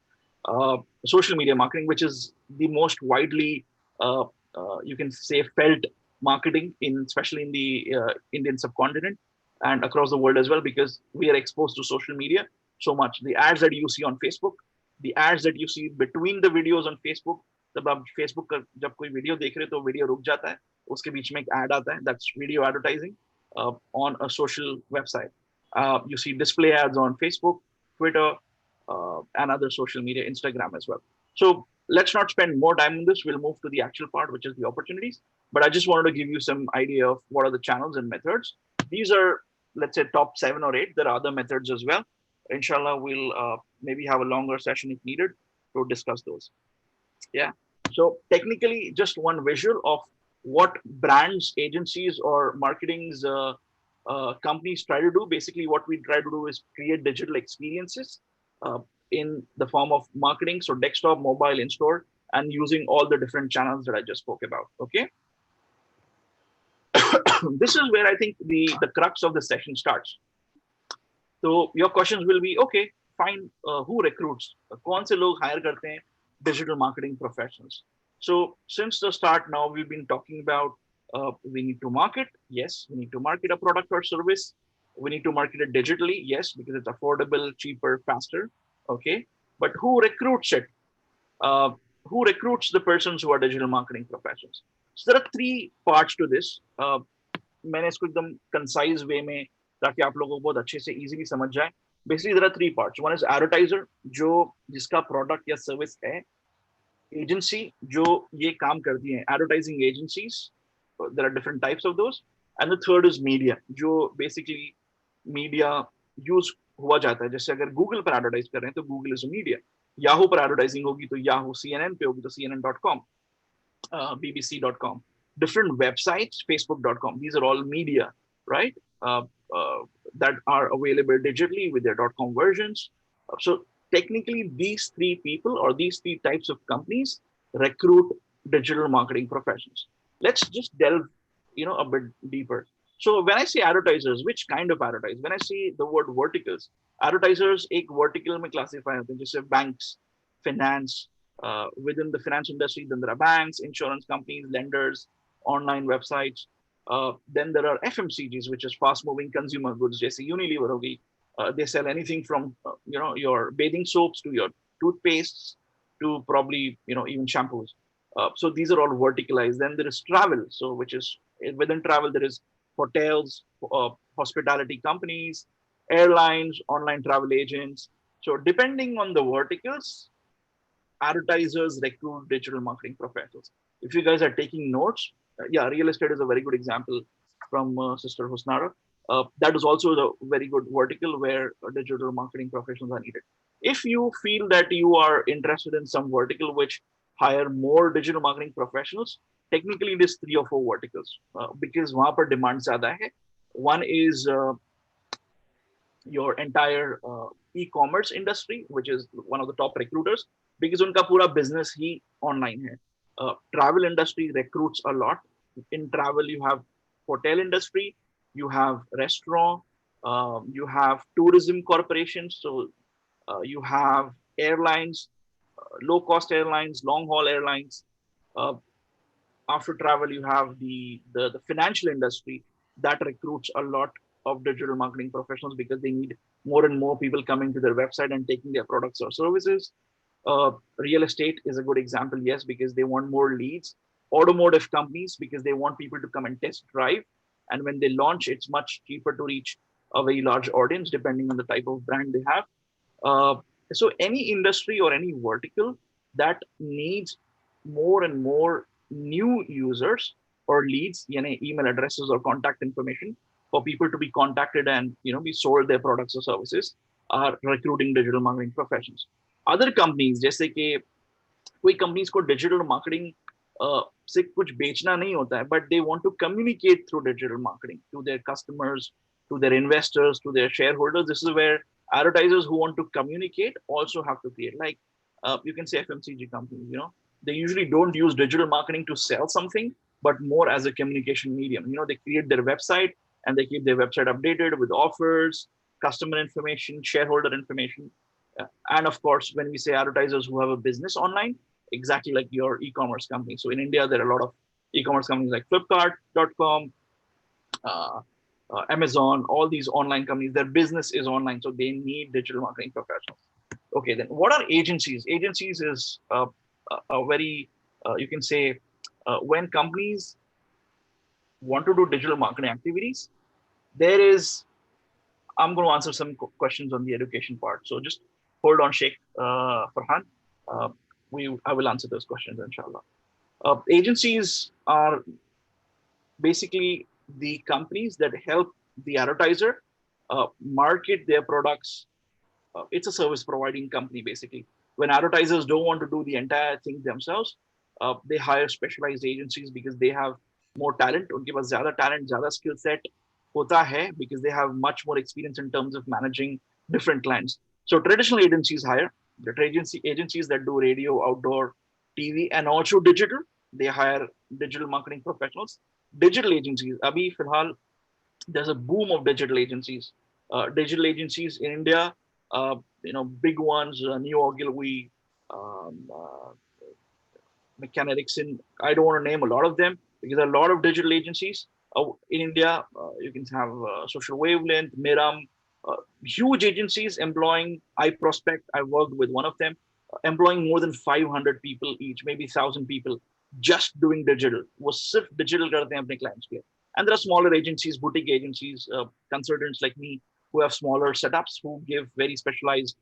Social media marketing, which is the most widely, you can say, felt marketing especially in the Indian subcontinent and across the world as well, because we are exposed to social media so much. The ads that you see on Facebook, the ads that you see between the videos on Facebook, जब आप Facebook का जब कोई video देख रहे हो तो video रुक जाता है, उसके बीच में एक ad आता है. That's video advertising on a social website. You see display ads on Facebook, Twitter, and other social media, Instagram as well. So let's not spend more time on this. We'll move to the actual part, which is the opportunities. But I just wanted to give you some idea of what are the channels and methods. These are, let's say, top 7 or 8. There are other methods as well. Inshallah, we'll maybe have a longer session if needed to discuss those. Yeah. So technically, just one visual of what brands, agencies, or marketing's companies try to do. Basically, what we try to do is create digital experiences in the form of marketing, so desktop, mobile, in-store, and using all the different channels that I just spoke about. Okay. This is where I think the crux of the session starts. So your questions will be, okay, fine, who recruits? कौन से लोग hire करते हैं digital marketing professionals? So since the start now, we've been talking about we need to market. Yes, we need to market a product or service. We need to market it digitally, yes, because it's affordable, cheaper, faster. Okay, but who recruits it? uh, who recruits the persons who are digital marketing professionals? So there are three parts to this. मैंने इसको एकदम concise way में ताकि आप लोगों को बहुत अच्छे से easily समझ जाए. Basically there are three parts. One is advertiser, जो जिसका product या service है. Agency, जो ये काम करती है, advertising agencies. There are different types of those. And the third is media, जो basically media use हुआ जाता है. जैसे अगर Google पर advertise कर रहे हैं तो Google is a media. Yahoo पर advertising होगी तो Yahoo, CNN पे होगी तो CNN.com, BBC.com, different websites, Facebook.com. These are all media, right? That are available digitally with their .com versions. So technically, these three people or these three types of companies recruit digital marketing professionals. Let's just delve, a bit deeper. So when I say advertisers, which kind of advertisers? When I say the word verticals, advertisers एक vertical में classify होते हैं, जैसे banks, finance. Within the finance industry, then there are banks, insurance companies, lenders, online websites. Then there are FMCGs, which is fast-moving consumer goods. जैसे Unilever होगी, they sell anything from your bathing soaps to your toothpastes to probably even shampoos. So these are all verticalized. Then there is travel, so which is within travel there is hotels, hospitality companies, airlines, online travel agents. So depending on the verticals, advertisers recruit digital marketing professionals. If you guys are taking notes, yeah, real estate is a very good example from Sister Husnara. That is also a very good vertical where digital marketing professionals are needed. If you feel that you are interested in some vertical which hire more digital marketing professionals, technically it is 3 or 4 verticals because वहाँ पर demand ज़्यादा है. One is your entire e-commerce industry, which is one of the top recruiters, because उनका पूरा business ही online है. Travel industry recruits a lot. In travel, you have hotel industry, you have restaurant, you have tourism corporations, so you have airlines, low-cost airlines, long-haul airlines. After travel, you have the financial industry that recruits a lot of digital marketing professionals because they need more and more people coming to their website and taking their products or services. Real estate is a good example, yes, because they want more leads. Automotive companies, because they want people to come and test drive. And when they launch, it's much cheaper to reach a very large audience, depending on the type of brand they have. So any industry or any vertical that needs more and more new users or leads, email addresses or contact information for people to be contacted and be sold their products or services, are recruiting digital marketing professionals. Other companies, जैसे कि कोई companies को digital marketing से कुछ बेचना नहीं होता है, but they want to communicate through digital marketing to their customers, to their investors, to their shareholders. This is where advertisers who want to communicate also have to create, like you can say FMCG companies, they usually don't use digital marketing to sell something, but more as a communication medium. They create their website and they keep their website updated with offers, customer information, shareholder information. And of course, when we say advertisers who have a business online, exactly like your e-commerce company. So in India, there are a lot of e-commerce companies like Flipkart.com, Amazon, all these online companies, their business is online. So they need digital marketing professionals. Okay, then what are agencies? Agencies is a very, you can say, when companies want to do digital marketing activities, there is, I'm going to answer some questions on the education part. So just hold on, Sheikh Farhan. I will answer those questions, inshallah. Agencies are basically the companies that help the advertiser market their products. It's a service providing company, basically. When advertisers don't want to do the entire thing themselves, they hire specialized agencies because they have more talent. उनके पास ज़्यादा talent, ज़्यादा skill set होता है because they have much more experience in terms of managing different clients. So traditional agencies hire the agencies that do radio, outdoor, TV, and also digital. They hire digital marketing professionals. Digital agencies, abhi filhal, there's a boom of digital agencies. Digital agencies in India, big ones, New Ogilvy, McKenna Dixon. I don't want to name a lot of them because there are a lot of digital agencies. In India, you can have Social Wavelength, Miram, huge agencies employing iProspect. I worked with one of them, employing more than 500 people each, maybe 1,000 people, just doing digital. वो सिर्फ digital करते हैं अपने clients के. And there are smaller agencies, boutique agencies, consultants like me who have smaller setups who give very specialized,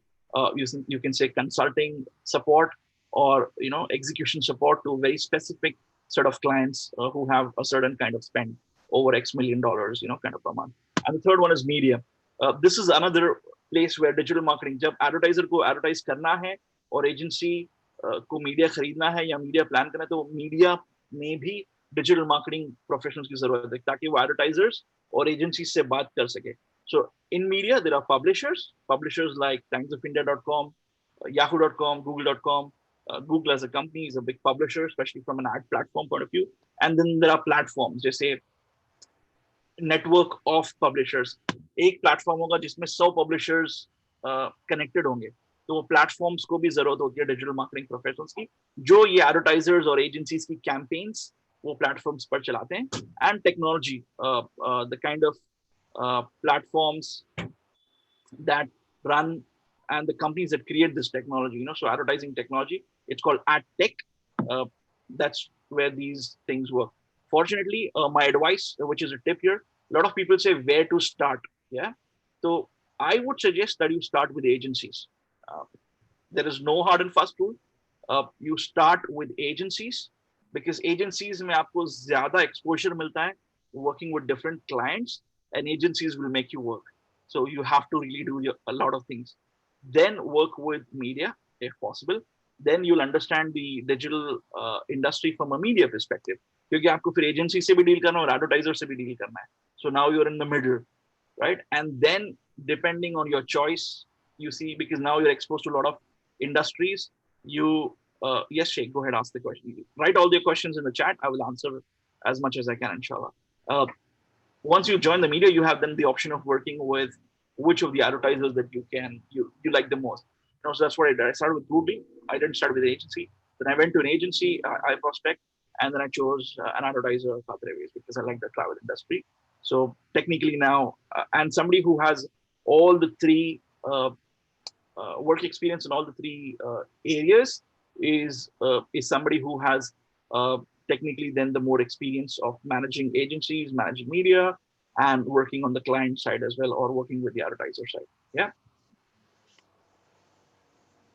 you can say consulting support or execution support to very specific set of clients who have a certain kind of spend over X million dollars, kind of per month. And the third one is media. This is another place where digital marketing, जब advertiser को advertise करना है और agency को media खरीदना है या media plan करना है, तो media में भी digital marketing professionals की जरूरत है ताकि वो advertisers और agencies से बात कर सके. So in media there are publishers like timesofIndia.com, Yahoo.com, Google.com. Google as a company is a big publisher, especially from an ad platform point of view. And then there are platforms, जैसे network of publishers. एक platform होगा जिसमें 100 publishers connected होंगे, तो वो platforms को भी जरूरत होती है digital marketing professionals की, जो ये advertisers और agencies की campaigns वो platforms पर चलाते हैं. And technology, the kind of platforms that run and the companies that create this technology, so advertising technology, it's called ad tech. That's where these things work. Fortunately, my advice, which is a tip here, a lot of people say where to start. Yeah. So I would suggest that you start with agencies. There is no hard and fast rule. You start with agencies because agencies में आपको ज़्यादा exposure मिलता है working with different clients, and agencies will make you work. So you have to really do a lot of things. Then work with media if possible. Then you'll understand the digital industry from a media perspective. क्योंकि आपको फिर agency से भी deal करना और advertiser से भी deal करना है. So now you're in the middle, right? And then depending on your choice, you see, because now you're exposed to a lot of industries. You yes, Sheikh, go ahead, ask the question. Write all your questions in the chat. I will answer as much as I can, inshallah. Once you join the media, you have then the option of working with which of the advertisers that you like the most. So that's what I did. I started with Google. I didn't start with an agency. Then I went to an agency, iProspect, and then I chose an advertiser, because I like the travel industry. So technically now, and somebody who has all the three work experience in all the three areas is somebody who has technically then the more experience of managing agencies, managing media, and working on the client side as well, or working with the advertiser side. Yeah.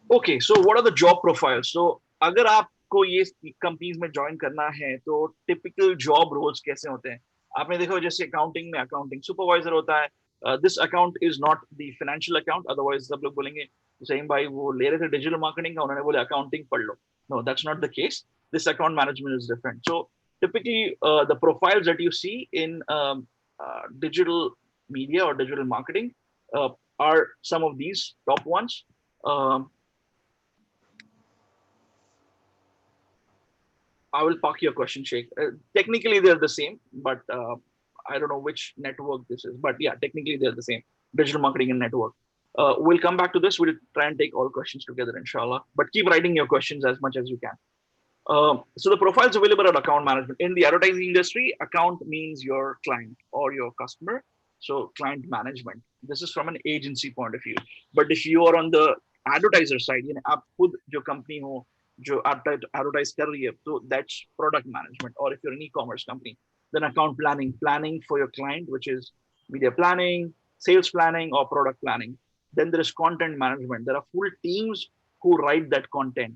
Okay, so what are the job profiles? So अगर आपको ये companies में join करना है, तो typical job roles कैसे होते हैं? आपने देखा जैसे accounting में accounting supervisor होता है. This account is not the financial account. Otherwise, सब लोग बोलेंगे सही भाई वो ले रहे थे digital marketing का, उन्होंने बोले accounting पढ़ लो. No, that's not the case. This account management is different. So typically, the profiles that you see in digital media or digital marketing are some of these top ones. I will park your question, Sheikh. Technically, they're the same, but I don't know which network this is. But yeah, technically, they're the same. Digital marketing and network. We'll come back to this. We'll try and take all questions together, inshallah. But keep writing your questions as much as you can. So the profiles available at account management. In the advertising industry, account means your client or your customer. So client management. This is from an agency point of view. But if you are on the advertiser side, आप खुद जो company हो, जो advertise कर रही है, so that's product management. Or if you're an e-commerce company, then account planning for your client, which is media planning, sales planning, or product planning. Then there is content management. There are full teams who write that content.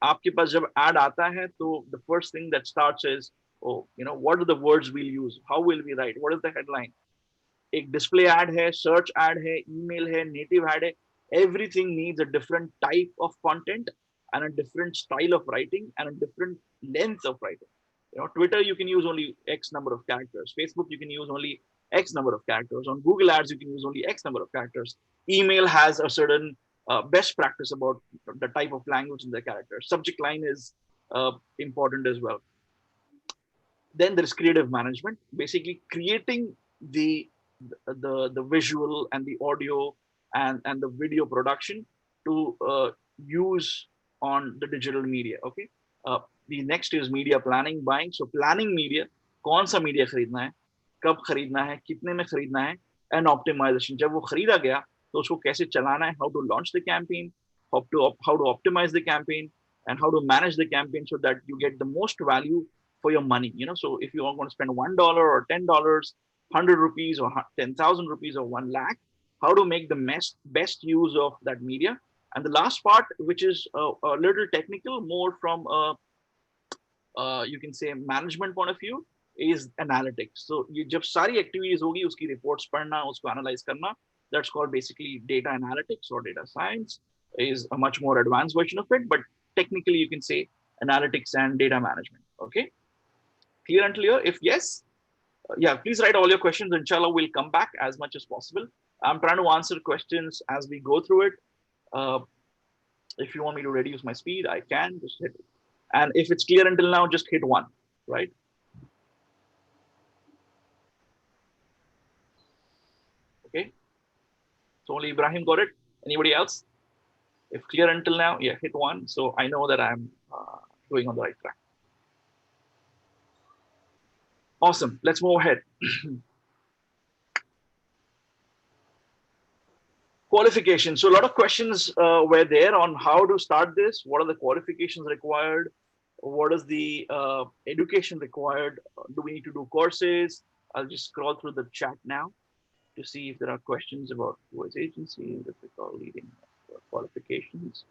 आपके पास जब ad आता है, तो the first thing that starts is, what are the words we'll use? How will we write? What is the headline? एक display ad है, search ad है, email है, native ad है. Everything needs a different type of content and a different style of writing and a different length of writing. Twitter, you can use only X number of characters. Facebook, you can use only X number of characters. On Google Ads, you can use only X number of characters. Email has a certain best practice about the type of language in the characters. Subject line is important as well. Then there's creative management, basically creating the visual and the audio and the video production to use on the digital media. Okay. The next is media planning, buying. So planning media, कौन सा media खरीदना है? कब खरीदना है, कितने में खरीदना है, एंड ऑप्टिमाइजेशन. जब वो खरीदा गया तो उसको कैसे चलाना है, how to launch the campaign, how to optimize the campaign, and how to manage the campaign so that you get the most value for your money. So if you are going to spend $1 or $10, 100 rupees or 10,000 rupees or 1 lakh, how to make the best use of that media. And the last part, which is a little technical, more from you can say management point of view, is analytics. So ये जब सारी activities होगी, उसकी reports पढ़ना, उसको analyze करना, that's called basically data analytics or data science, is a much more advanced version of it, but technically you can say analytics and data management. Okay, clear and clear? If yes, yeah, please write all your questions. Inshallah, we'll come back as much as possible. I'm trying to answer questions as we go through it. If you want me to reduce my speed, I can just hit it. And if it's clear until now, just hit 1, right? Okay. So only Ibrahim got it. Anybody else? If clear until now, yeah, hit 1. So I know that I'm going on the right track. Awesome. Let's move ahead. Qualifications. So a lot of questions were there on how to start this. What are the qualifications required? What is the education required? Do we need to do courses? I'll just scroll through the chat now to see if there are questions about voice agency, difficult leading qualifications,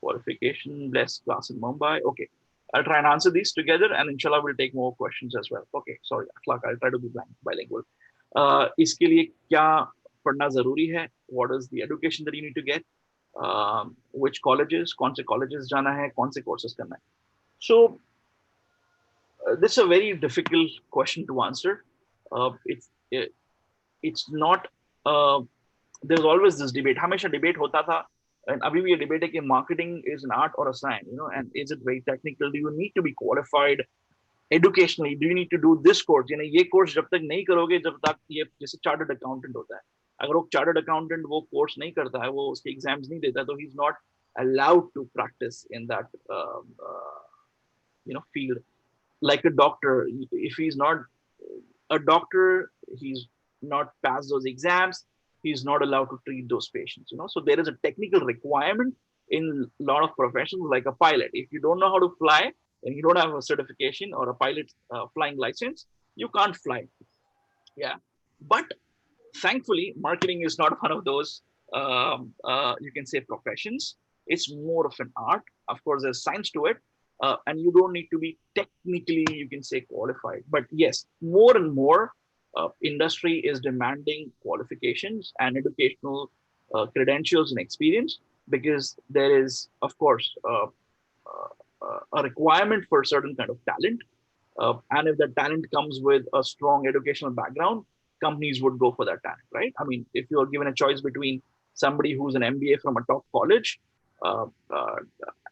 qualification, blessed class in Mumbai. Okay, I'll try and answer these together, and inshallah we'll take more questions as well. Okay, sorry, Akhlaq, I'll try to be bilingual. इसके लिए क्या पढ़ना जरूरी है? What is the education that you need to get? Which colleges? कौन से colleges जाना है? कौन से courses करना है? So this is a very difficult question to answer. It's not. There's always this debate. हमेशा debate होता था, and अभी भी ये debate है कि marketing is an art or a science, and is it very technical? Do you need to be qualified educationally? Do you need to do this course? ये course जब तक नहीं करोगे, जब तक ये जैसे chartered accountant होता है, अगर वो chartered accountant वो course नहीं करता है, वो उसके exams नहीं देता, तो he's not allowed to practice in that field. Like a doctor, if he's not a doctor, he's not passed those exams, he's not allowed to treat those patients. So there is a technical requirement in a lot of professions, like a pilot. If you don't know how to fly and you don't have a certification or a pilot flying license, you can't fly. Yeah, but thankfully marketing is not one of those you can say professions. It's more of an art. Of course there's science to it, and you don't need to be technically, you can say, qualified. But yes, more and more industry is demanding qualifications and educational credentials and experience, because there is, of course, a requirement for a certain kind of talent. And if that talent comes with a strong educational background, companies would go for that talent, right? I mean, if you're given a choice between somebody who's an MBA from a top college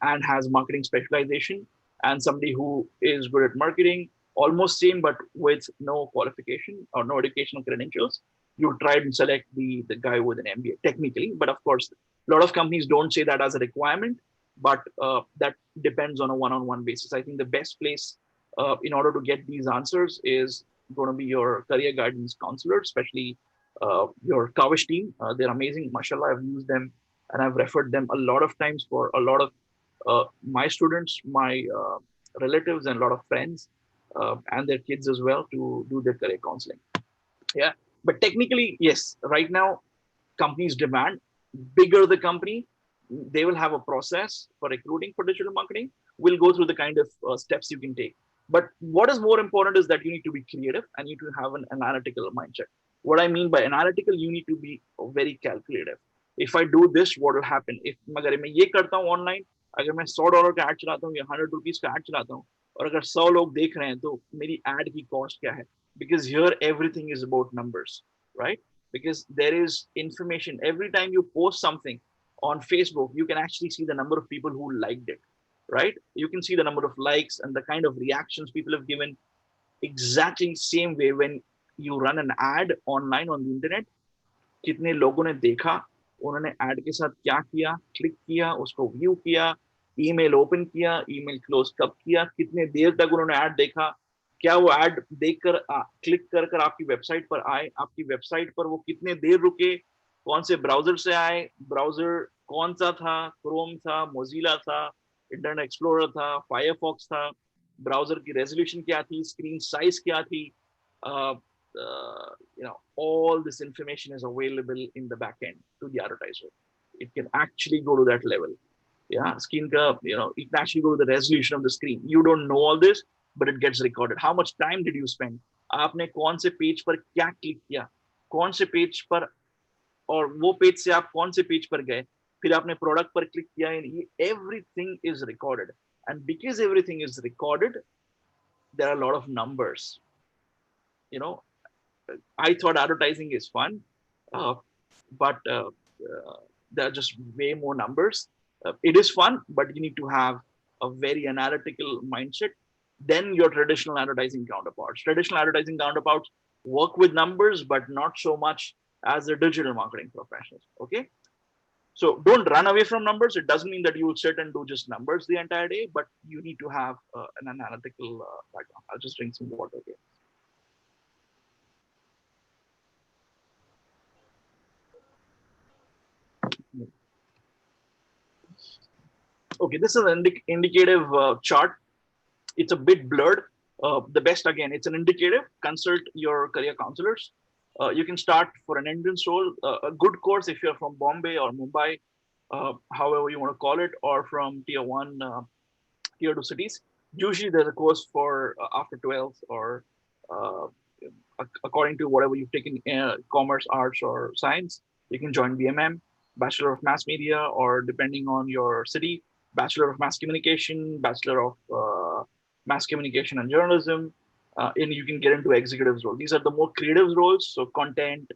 and has marketing specialization, and somebody who is good at marketing, almost same, but with no qualification or no educational credentials, you try and select the guy with an MBA technically. But of course, a lot of companies don't say that as a requirement, but that depends on a one-on-one basis. I think the best place in order to get these answers is going to be your career guidance counselor, especially your Kawish team. They're amazing. Mashallah, I've used them and I've referred them a lot of times for a lot of my students, my relatives, and a lot of friends and their kids as well to do their career counseling. Yeah, but technically, yes, right now companies demand, bigger the company, they will have a process for recruiting for digital marketing. We'll go through the kind of steps you can take. But what is more important is that you need to be creative and you need to have an analytical mindset. What I mean by analytical, you need to be very calculative. If I do this, what will happen? If अगर मैं ये करता हूँ online, अगर मैं $100 का ad चलाता हूँ या 100 rupees का ad चलाता हूँ, और अगर 100 लोग देख रहे हैं, तो मेरी ad की cost क्या है? Because here everything is about numbers, right? Because there is information. Every time you post something on Facebook, you can actually see the number of people who liked it, right? You can see the number of likes and the kind of reactions people have given. Exactly same way when you run an ad online on the internet, कितने लोगों ने देखा, उन्होंने ad के साथ क्या किया, click किया, उसको व्यू किया, ईमेल ओपन किया, ईमेल क्लोज कब किया, कितने देर तक उन्होंने ad देखा, क्या वो एड देखकर क्लिक कर कर आपकी वेबसाइट पर आए, आपकी वेबसाइट पर वो कितने देर रुके, कौन से ब्राउजर से आए, ब्राउजर कौन सा था, क्रोम था, मोजिला था, इंटरनेट एक्सप्लोरर था, फायरफॉक्स था, ब्राउजर की रेजोल्यूशन क्या थी, स्क्रीन साइज क्या थी, all this information is available in the back end to the advertiser. It can actually go to that level. Yeah, screen curve, it can actually go to the resolution of the screen. You don't know all this, but it gets recorded. How much time did you spend? आपने कौन से page पर क्या click किया, कौन से page पर, और वो पेज से आप कौन से पेज पर गए, फिर आपने प्रोडक्ट पर क्लिक किया, everything is recorded. And because everything is recorded, there are a lot of numbers. I thought advertising is fun, but there are just way more numbers. It is fun, but you need to have a very analytical mindset than your traditional advertising counterparts. Traditional advertising counterparts work with numbers, but not so much as the digital marketing professionals. Okay. So don't run away from numbers. It doesn't mean that you will sit and do just numbers the entire day, but you need to have an analytical background. I'll just drink some water here. Okay, this is an indicative chart. It's a bit blurred. The best, again, it's an indicative. Consult your career counselors. You can start for an entrance role, a good course if you're from Bombay or Mumbai, however you want to call it, or from tier 1, tier 2 cities. Usually there's a course for after 12th, or according to whatever you've taken, commerce, arts, or science. You can join BMM, Bachelor of Mass Media, or depending on your city, Bachelor of Mass Communication, Bachelor of Mass Communication and Journalism, and you can get into executives role. These are the more creative roles. So content,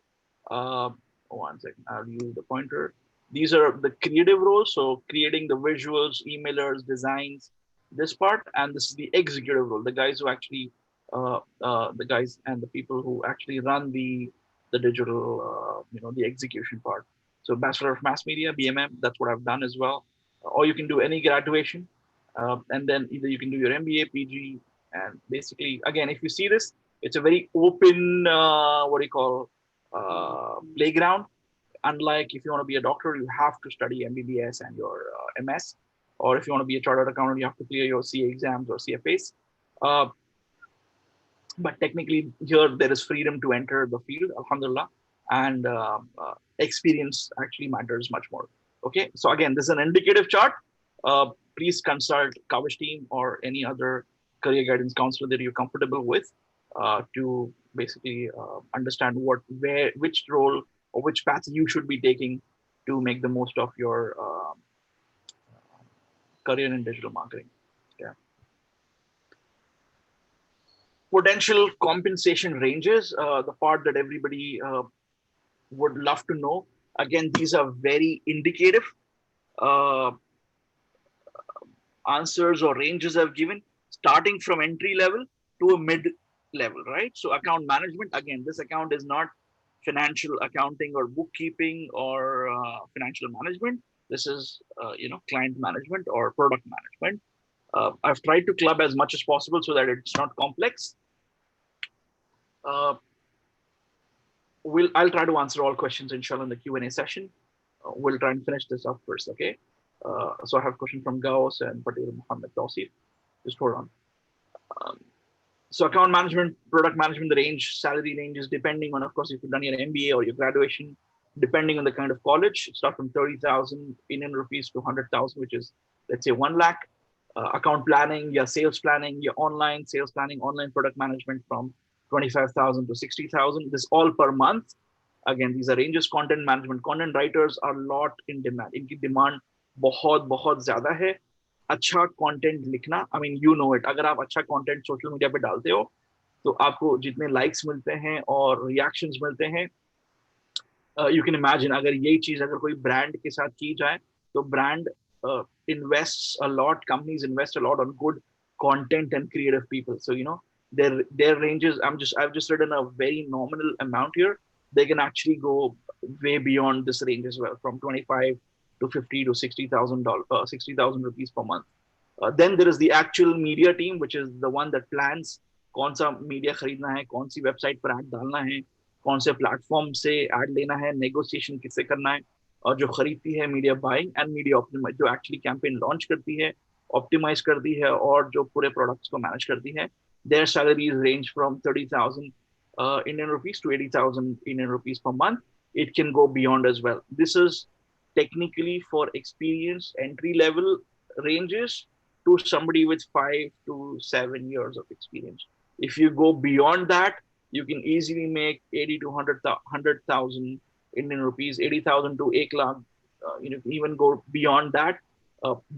one second, I'll use the pointer. These are the creative roles. So creating the visuals, emailers, designs, this part, and this is the executive role. The guys who actually, the guys and the people who actually run the digital, the execution part. So Bachelor of Mass Media, BMM, that's what I've done as well. Or you can do any graduation, and then either you can do your MBA, PG, and basically, again, if you see this, it's a very open, playground. Unlike if you want to be a doctor, you have to study MBBS and your MS, or if you want to be a chartered accountant, you have to clear your CA exams or CFAs. But technically, here there is freedom to enter the field, alhamdulillah, and experience actually matters much more. Okay, so again, this is an indicative chart. Please consult Kawish team or any other career guidance counselor that you're comfortable with to basically understand which role or which path you should be taking to make the most of your career in digital marketing. Yeah. Potential compensation ranges, the part that everybody would love to know. Again, these are very indicative answers or ranges I've given, starting from entry level to a mid level, right? So account management, again, this account is not financial accounting or bookkeeping or financial management. This is, client management or product management. I've tried to club as much as possible so that it's not complex. I'll try to answer all questions, inshallah, in the Q&A session. We'll try and finish this up first, okay? So I have a question from Gauss and Patel Muhammad Tawsif. Just hold on. So account management, product management, the range, salary ranges, depending on, of course, if you've done your MBA or your graduation, depending on the kind of college, start from 30,000 Indian rupees to 100,000, which is, let's say, 1 lakh. Account planning, your sales planning, your online sales planning, online product management from 25,000 to 60,000. This all per month. Again, these are ranges. Content management, content writers are a lot in demand. इनकी demand बहुत ज़्यादा है. अच्छा content लिखना, I mean, you know it. अगर आप अच्छा content social media पे डालते हो, तो आपको जितने likes मिलते हैं और reactions मिलते हैं, you can imagine अगर यही चीज़ अगर कोई brand के साथ की जाए, तो brand invests a lot. Companies invest a lot on good content and creative people. So their ranges. I've just written a very nominal amount here. They can actually go way beyond this range as well, from 25 to 50 to $60,000, 60,000 rupees per month. Then there is the actual media team, which is the one that plans कौन सा media खरीदना है, कौन सी website पर add डालना है, कौन से प्लेटफॉर्म से ऐड लेना है, नेगोशिएशन किससे करना है, और जो खरीदती है media buying and media optimize, जो एक्चुअली कैंपेन लॉन्च करती है, ऑप्टिमाइज करती है और जो पूरे प्रोडक्ट्स को मैनेज करती है, there salaries range from 30,000 Indian rupees to 80,000 Indian rupees per month. It can go beyond as well. This is technically for experienced entry level ranges to somebody with 5 to 7 years of experience. If you go beyond that, you can easily make 80 to 100,000 Indian rupees, 80,000 to 1 lakh. Even go beyond that,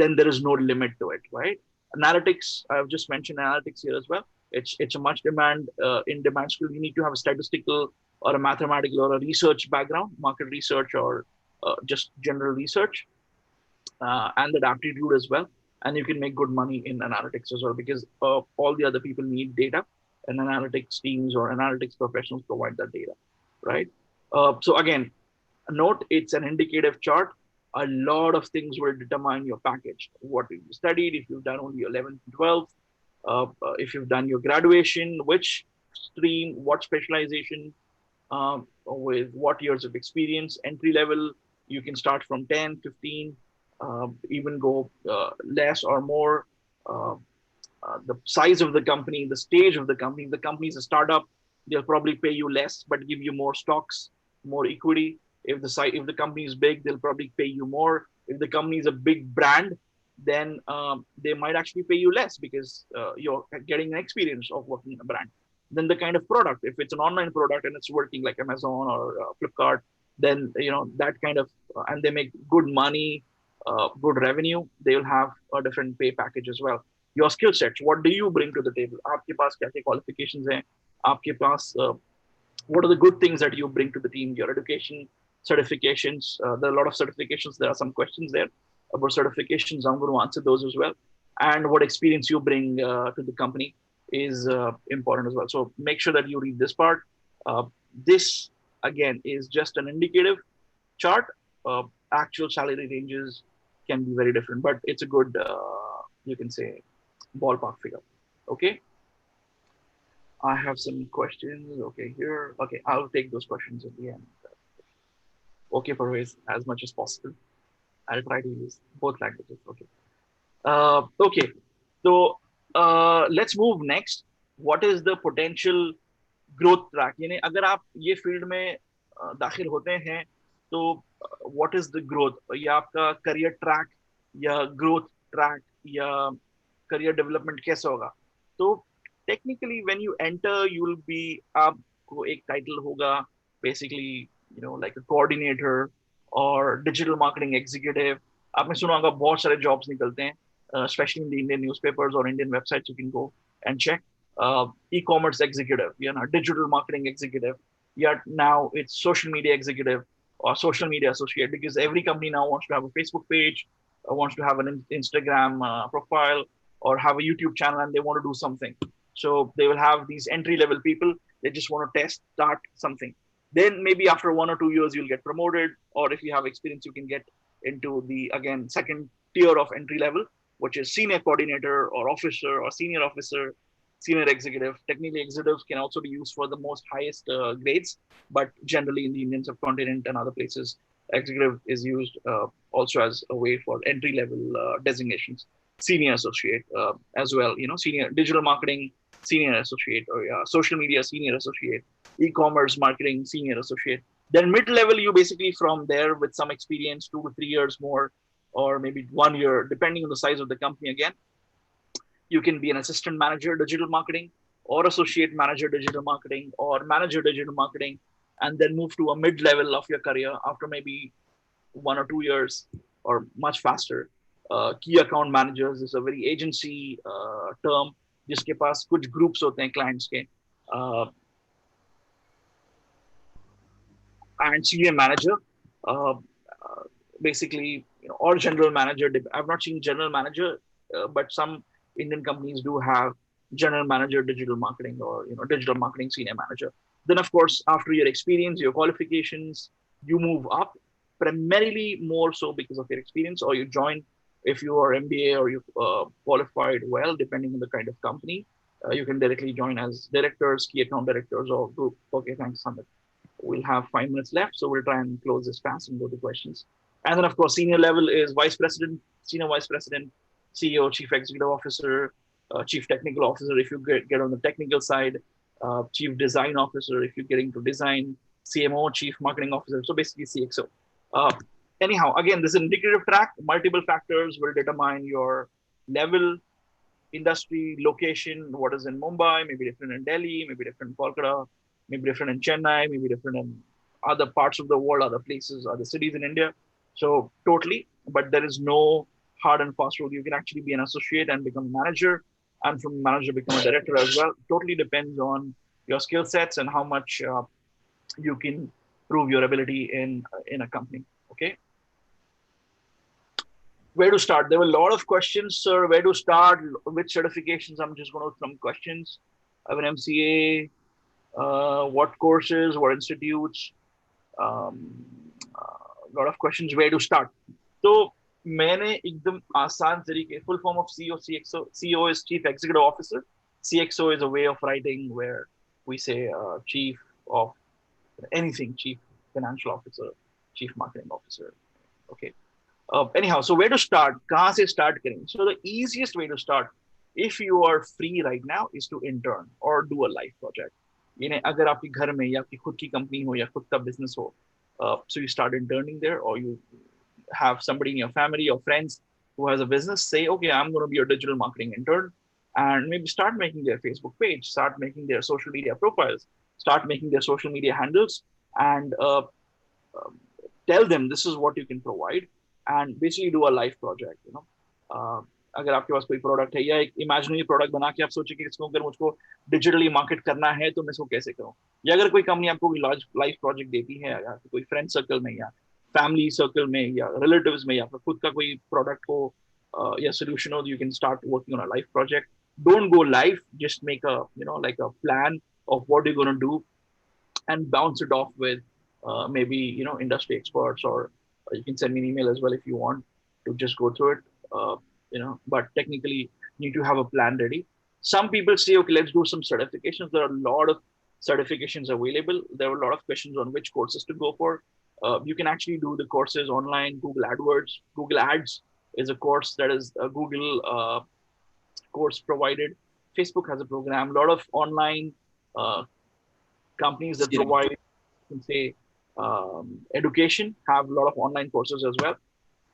then there is no limit to it, right? Analytics, I've just mentioned analytics here as well. It's a much demand in demand skill. You need to have a statistical or a mathematical or a research background, market research or just general research, and that aptitude as well. And you can make good money in analytics as well, because all the other people need data, and analytics teams or analytics professionals provide that data, right? So again, note, it's an indicative chart. A lot of things will determine your package. What you studied, if you've done only 11th, 12th, if you've done your graduation, which stream, what specialization, with what years of experience. Entry level, you can start from 10, 15, even go less or more. The size of the company, the stage of the company. If the company is a startup, they'll probably pay you less, but give you more stocks, more equity. If the company is big, they'll probably pay you more. If the company is a big brand, then they might actually pay you less, because you're getting an experience of working in a brand. Then the kind of product, if it's an online product and it's working like Amazon or Flipkart, then that kind of, and they make good money, good revenue, they will have a different pay package as well. Your skill sets, what do you bring to the table? आपके पास क्या क्या qualifications हैं? आपके पास what are the good things that you bring to the team? Your education, certifications. There are a lot of certifications. There are some questions there about certifications. I'm going to answer those as well. And what experience you bring to the company is important as well. So make sure that you read this part. This, again, is just an indicative chart. Actual salary ranges can be very different, but it's a good, you can say, ballpark figure. Okay. I have some questions. Okay, here. Okay, I'll take those questions at the end. Okay, Parvez, as much as possible. I'll try to use both languages. Okay. Okay. So let's move next. What is the potential growth track? यानी अगर आप ये field में दाखिल होते हैं, तो what is the growth? या आपका career track या growth track या career development कैसे होगा? तो technically when you enter, you will be, आपको एक title होगा, basically, like a coordinator or digital marketing executive. आपने सुना होगा बहुत सारे jobs निकलते हैं, especially in the Indian newspapers or Indian websites. You can go and check. E-commerce executive, digital marketing executive. Yeah, now it's social media executive or social media associate, because every company now wants to have a Facebook page, wants to have an Instagram profile, or have a YouTube channel, and they want to do something. So they will have these entry-level people. They just want to start something. Then maybe after 1 or 2 years, you'll get promoted, or if you have experience, you can get into the, again, second tier of entry level, which is senior coordinator or officer or senior officer, senior executive. Technically, executives can also be used for the most highest grades, but generally in the Indian subcontinent and other places, executive is used also as a way for entry level designations. Senior associate as well, senior digital marketing senior associate, or social media senior associate, e-commerce marketing senior associate. Then mid-level, you basically from there with some experience, 2 to 3 years more, or maybe 1 year, depending on the size of the company again. You can be an assistant manager digital marketing, or associate manager digital marketing, or manager digital marketing, and then move to a mid-level of your career after maybe 1 or 2 years, or much faster. Key account managers is a very agency term, जिसके पास कुछ groups होते हैं clients के, and senior manager, basically, or general manager. I've not seen general manager, but some Indian companies do have general manager digital marketing, or digital marketing senior manager. Then of course, after your experience, your qualifications, you move up, primarily more so because of your experience, or you join if you are MBA or you qualified well, depending on the kind of company. You can directly join as directors, key account directors, or group. Okay, thanks, Samit. We'll have 5 minutes left, so we'll try and close this fast and go to questions. And then, of course, senior level is vice president, senior vice president, CEO, chief executive officer, chief technical officer if you get on the technical side, chief design officer if you're getting to design, CMO, chief marketing officer. So basically CXO. Anyhow, again, this is an indicative track. Multiple factors will determine your level, industry, location. What is in Mumbai, maybe different in Delhi, maybe different in Kolkata, maybe different in Chennai, maybe different in other parts of the world, other places, other cities in India. So totally, but there is no hard and fast rule. You can actually be an associate and become a manager, and from manager become a director as well. Totally depends on your skill sets and how much you can prove your ability in a company. Okay. Where to start? There were a lot of questions, sir. Where to start? Which certifications? I'm just going to some questions. I have an MCA. What courses? What institutes? A lot of questions. Where to start? So मैंने एकदम आसान तरीके full form of CEO CXO. CEO is Chief Executive Officer. CXO is a way of writing where we say Chief of anything, Chief Financial Officer, Chief Marketing Officer. Okay. Anyhow, so where to start? कहाँ से start करें? So the easiest way to start, if you are free right now, is to intern or do a life project. यानी अगर आपके घर में या आपकी खुद की कंपनी हो या खुद का business हो, so you start interning there, or you have somebody in your family or friends who has a business. Say, okay, I'm going to be your digital marketing intern, and maybe start making their Facebook page, start making their social media profiles, start making their social media handles, and tell them this is what you can provide. And basically do a life project, you know. अगर आपके पास कोई product है या एक imaginary product बना के आप सोचे कि इसको अगर मुझको डिजिटली मार्केट करना है तो मैं इसको कैसे करूं, या अगर कोई कंपनी आपको लाइफ प्रोजेक्ट देती है या कोई फ्रेंड सर्कल में या फैमिली सर्कल में या रिलेटिव्स में या खुद का कोई प्रोडक्ट हो या सोल्यूशन हो, you can start working on a life project. Don't go live, just make a like a plan of what you're going to do and bounce it off with maybe industry experts, or you can send me an email as well if you want to just go through it. But technically you need to have a plan ready. Some people say, okay, let's do some certifications. There are a lot of certifications available. There are a lot of questions on which courses to go for. You can actually do the courses online. Google AdWords, Google Ads is a course that is a Google course provided. Facebook has a program. A lot of online companies that provide, you can say, education have a lot of online courses as well.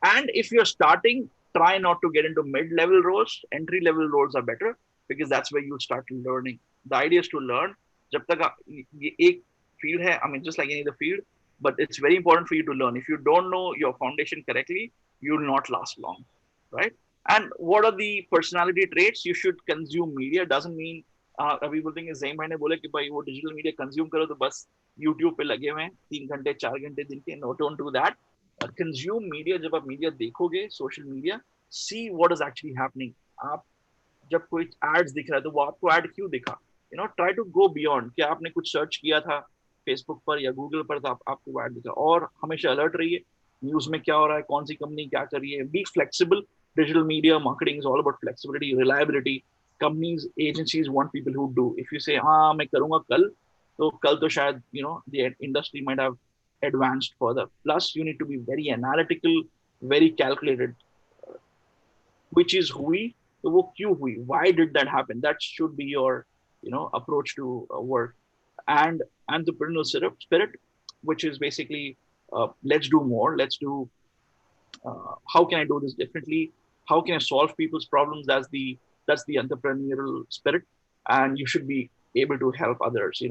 And if you're starting, try not to get into mid-level roles. Entry-level roles are better because that's where you start learning. The idea is to learn. जब तक ये एक field है, I mean, just like any other field, but it's very important for you to learn. If you don't know your foundation correctly, you will not last long, right? And what are the personality traits? You should consume media. Doesn't mean अभी बोलते हैं ज़ैम भाई ने बोले कि भाई वो digital media consume करो तो बस यूट्यूब पे लगे हुए हैं 3 घंटे 4 घंटे दिन के. No, don't do that. Consume media. जब आप मीडिया देखोगे, social media, see what is actually happening. आप जब कोई एड्स दिख रहा है तो वो आपको ऐड क्यों दिखा? Try to go beyond. क्या आपने कुछ सर्च किया था फेसबुक पर या गूगल पर तो आपको ऐड दिखा? और हमेशा अलर्ट रहिए, न्यूज में क्या हो रहा है, कौन सी कंपनी क्या कर रही है. Be flexible. Digital media marketing is all about flexibility, reliability. Companies, agencies want people who do. If you say, हाँ मैं करूँगा कल, तो कल तो शायद the industry might have advanced further. Plus, you need to be very analytical, very calculated. Which is हुई, तो वो क्यों हुई? Why did that happen? That should be your approach to work. And entrepreneurial spirit, which is basically let's do more. Let's do. How can I do this differently? How can I solve people's problems? That's the entrepreneurial spirit, and you should be able to help others,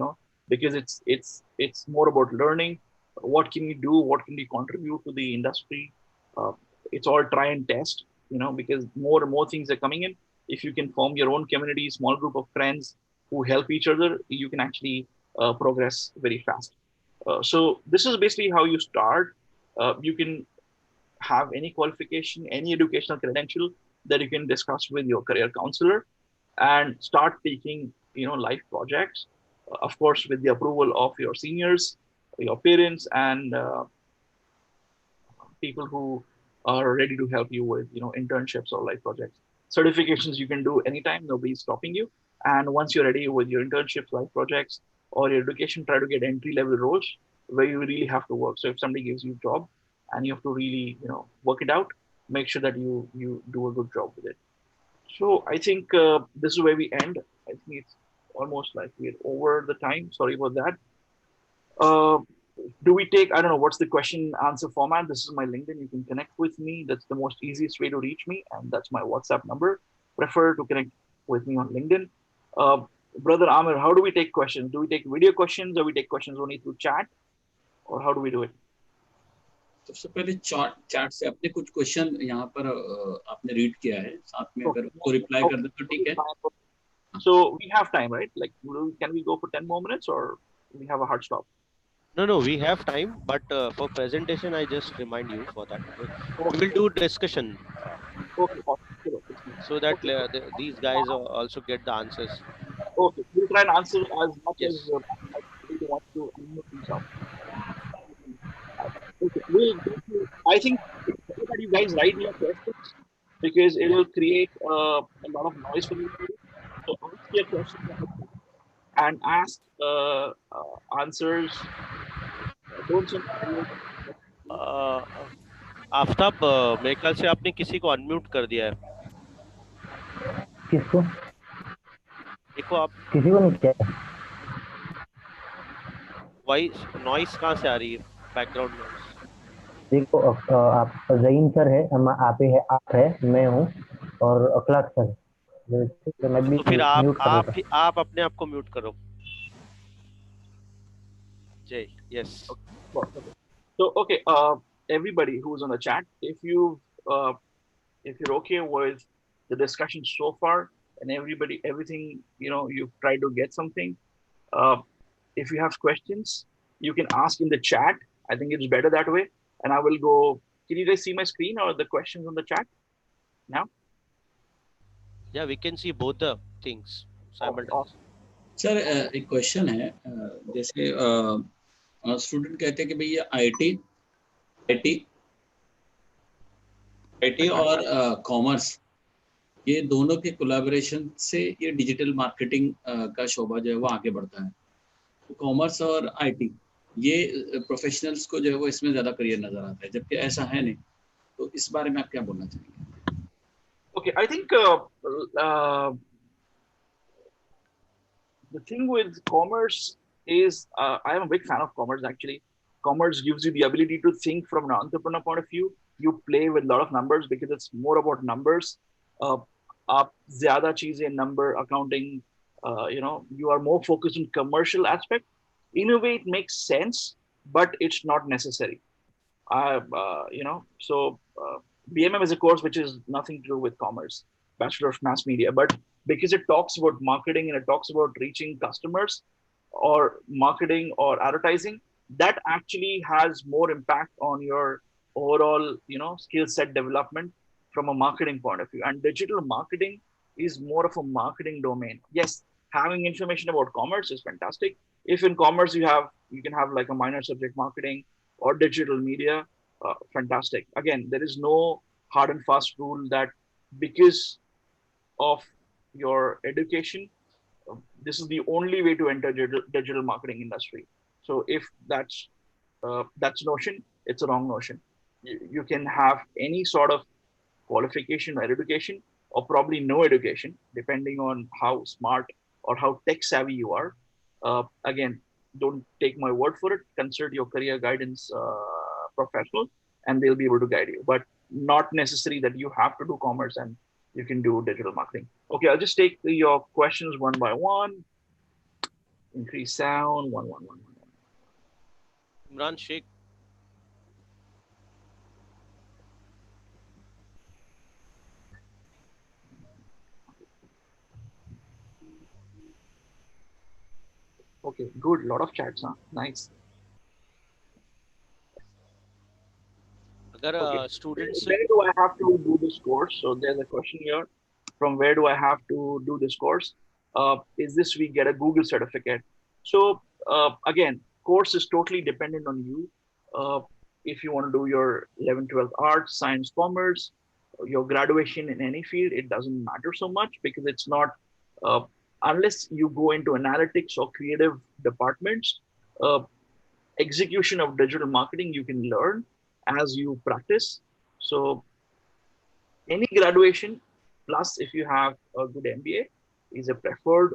because it's more about learning. What can you do? What can you contribute to the industry? It's all try and test, because more and more things are coming in. If you can form your own community, small group of friends who help each other, you can actually progress very fast. So this is basically how you start. You can have any qualification, any educational credential that you can discuss with your career counselor, and start taking life projects, of course with the approval of your seniors, your parents, and people who are ready to help you with internships or life projects. Certifications you can do anytime, nobody's stopping you. And once you're ready with your internships, life projects, or your education, try to get entry-level roles where you really have to work. So if somebody gives you a job and you have to really, work it out, make sure that you do a good job with it. So I think this is where we end. I think it's almost like we're over the time. Sorry about that. Uh, do we take, I don't know, what's the question answer format? This is my LinkedIn. You can connect with me. That's the most easiest way to reach me. And that's my WhatsApp number. Prefer to connect with me on LinkedIn. Uh, Brother Amir, how do we take questions? Do we take video questions or we take questions only through chat? Or how do we do it? सबसे पहले chat से अपने कुछ question यहाँ पर आपने read किया है, साथ में अगर उसको रिप्लाई कर दे तो ठीक है. So we have time, right? Like, can we go for 10 more minutes or we have a hard stop? No, we have time, but for presentation, I just remind you for that. We will do discussion. Okay. So that these guys also get the answers. Okay, we'll try and answer as much Yes. as people want to unmute themselves. Okay, I think it's better that you guys write your questions because it will create a lot of noise for you. So ask your questions and ask answers. Don't send Aftab, मेरे ख्याल से आपने किसी को unmute कर दिया है. किसको? देखो आप. किसी को नहीं किया. वॉइस नॉइस कहाँ से आ रही है? Background noise. देखो आप ज़हीम सर है, आप है, मैं हूँ और अखलाक सर. तो मैं भी तो फिर आप अपने आप को म्यूट करो. जय. Yes. So okay, everybody who's on the chat, if you're okay with the discussion so far, and everything, you've tried to get something. If you have questions, you can ask in the chat. I think it's better that way. And I will go. Can you guys see my screen or the questions on the chat now? Yeah, we can see both the things simultaneously. Sir एक question है, जैसे student कहते हैं कि भैया IT और commerce, ये दोनों के कोलैबोरेशन से ये डिजिटल मार्केटिंग का शोभा जो है वो आगे बढ़ता है. तो कॉमर्स और आईटी ये प्रोफेशनल्स को जो है वो इसमें ज़्यादा करियर नज़र आता है, जबकि ऐसा है नहीं. तो इस बारे में आप क्या बोलना चाहेंगे? Okay, I think the thing with commerce is I am a big fan of commerce actually. Commerce gives you the ability to think from an entrepreneur point of view. You play with a lot of numbers because it's more about numbers. आप ज़्यादा चीज़ें number accounting, you are more focused on commercial aspect. In a way, it makes sense, but it's not necessary. So BMM is a course which is nothing to do with commerce, Bachelor of Mass Media, but because it talks about marketing and it talks about reaching customers or marketing or advertising, that actually has more impact on your overall, skill set development from a marketing point of view. And digital marketing is more of a marketing domain. Yes, having information about commerce is fantastic. If in commerce you can have like a minor subject marketing or digital media, fantastic. Again, there is no hard and fast rule that because of your education, this is the only way to enter digital marketing industry. So if that's notion, it's a wrong notion. You can have any sort of qualification or education, or probably no education, depending on how smart or how tech savvy you are. Again, don't take my word for it. Consult your career guidance professional, and they'll be able to guide you. But not necessary that you have to do commerce and you can do digital marketing. Okay, I'll just take your questions one by one. Increase sound, one. Imran Sheikh. Okay, good. Lot of chats, huh? Nice. अगर students, where do I have to do this course? So there's a question here. From where do I have to do this course? Is this we get a Google certificate? So again, course is totally dependent on you. If you want to do your 11, 12 arts, science, commerce, your graduation in any field, it doesn't matter so much because it's not, unless you go into analytics or creative departments, execution of digital marketing you can learn as you practice. So any graduation plus if you have a good MBA is a preferred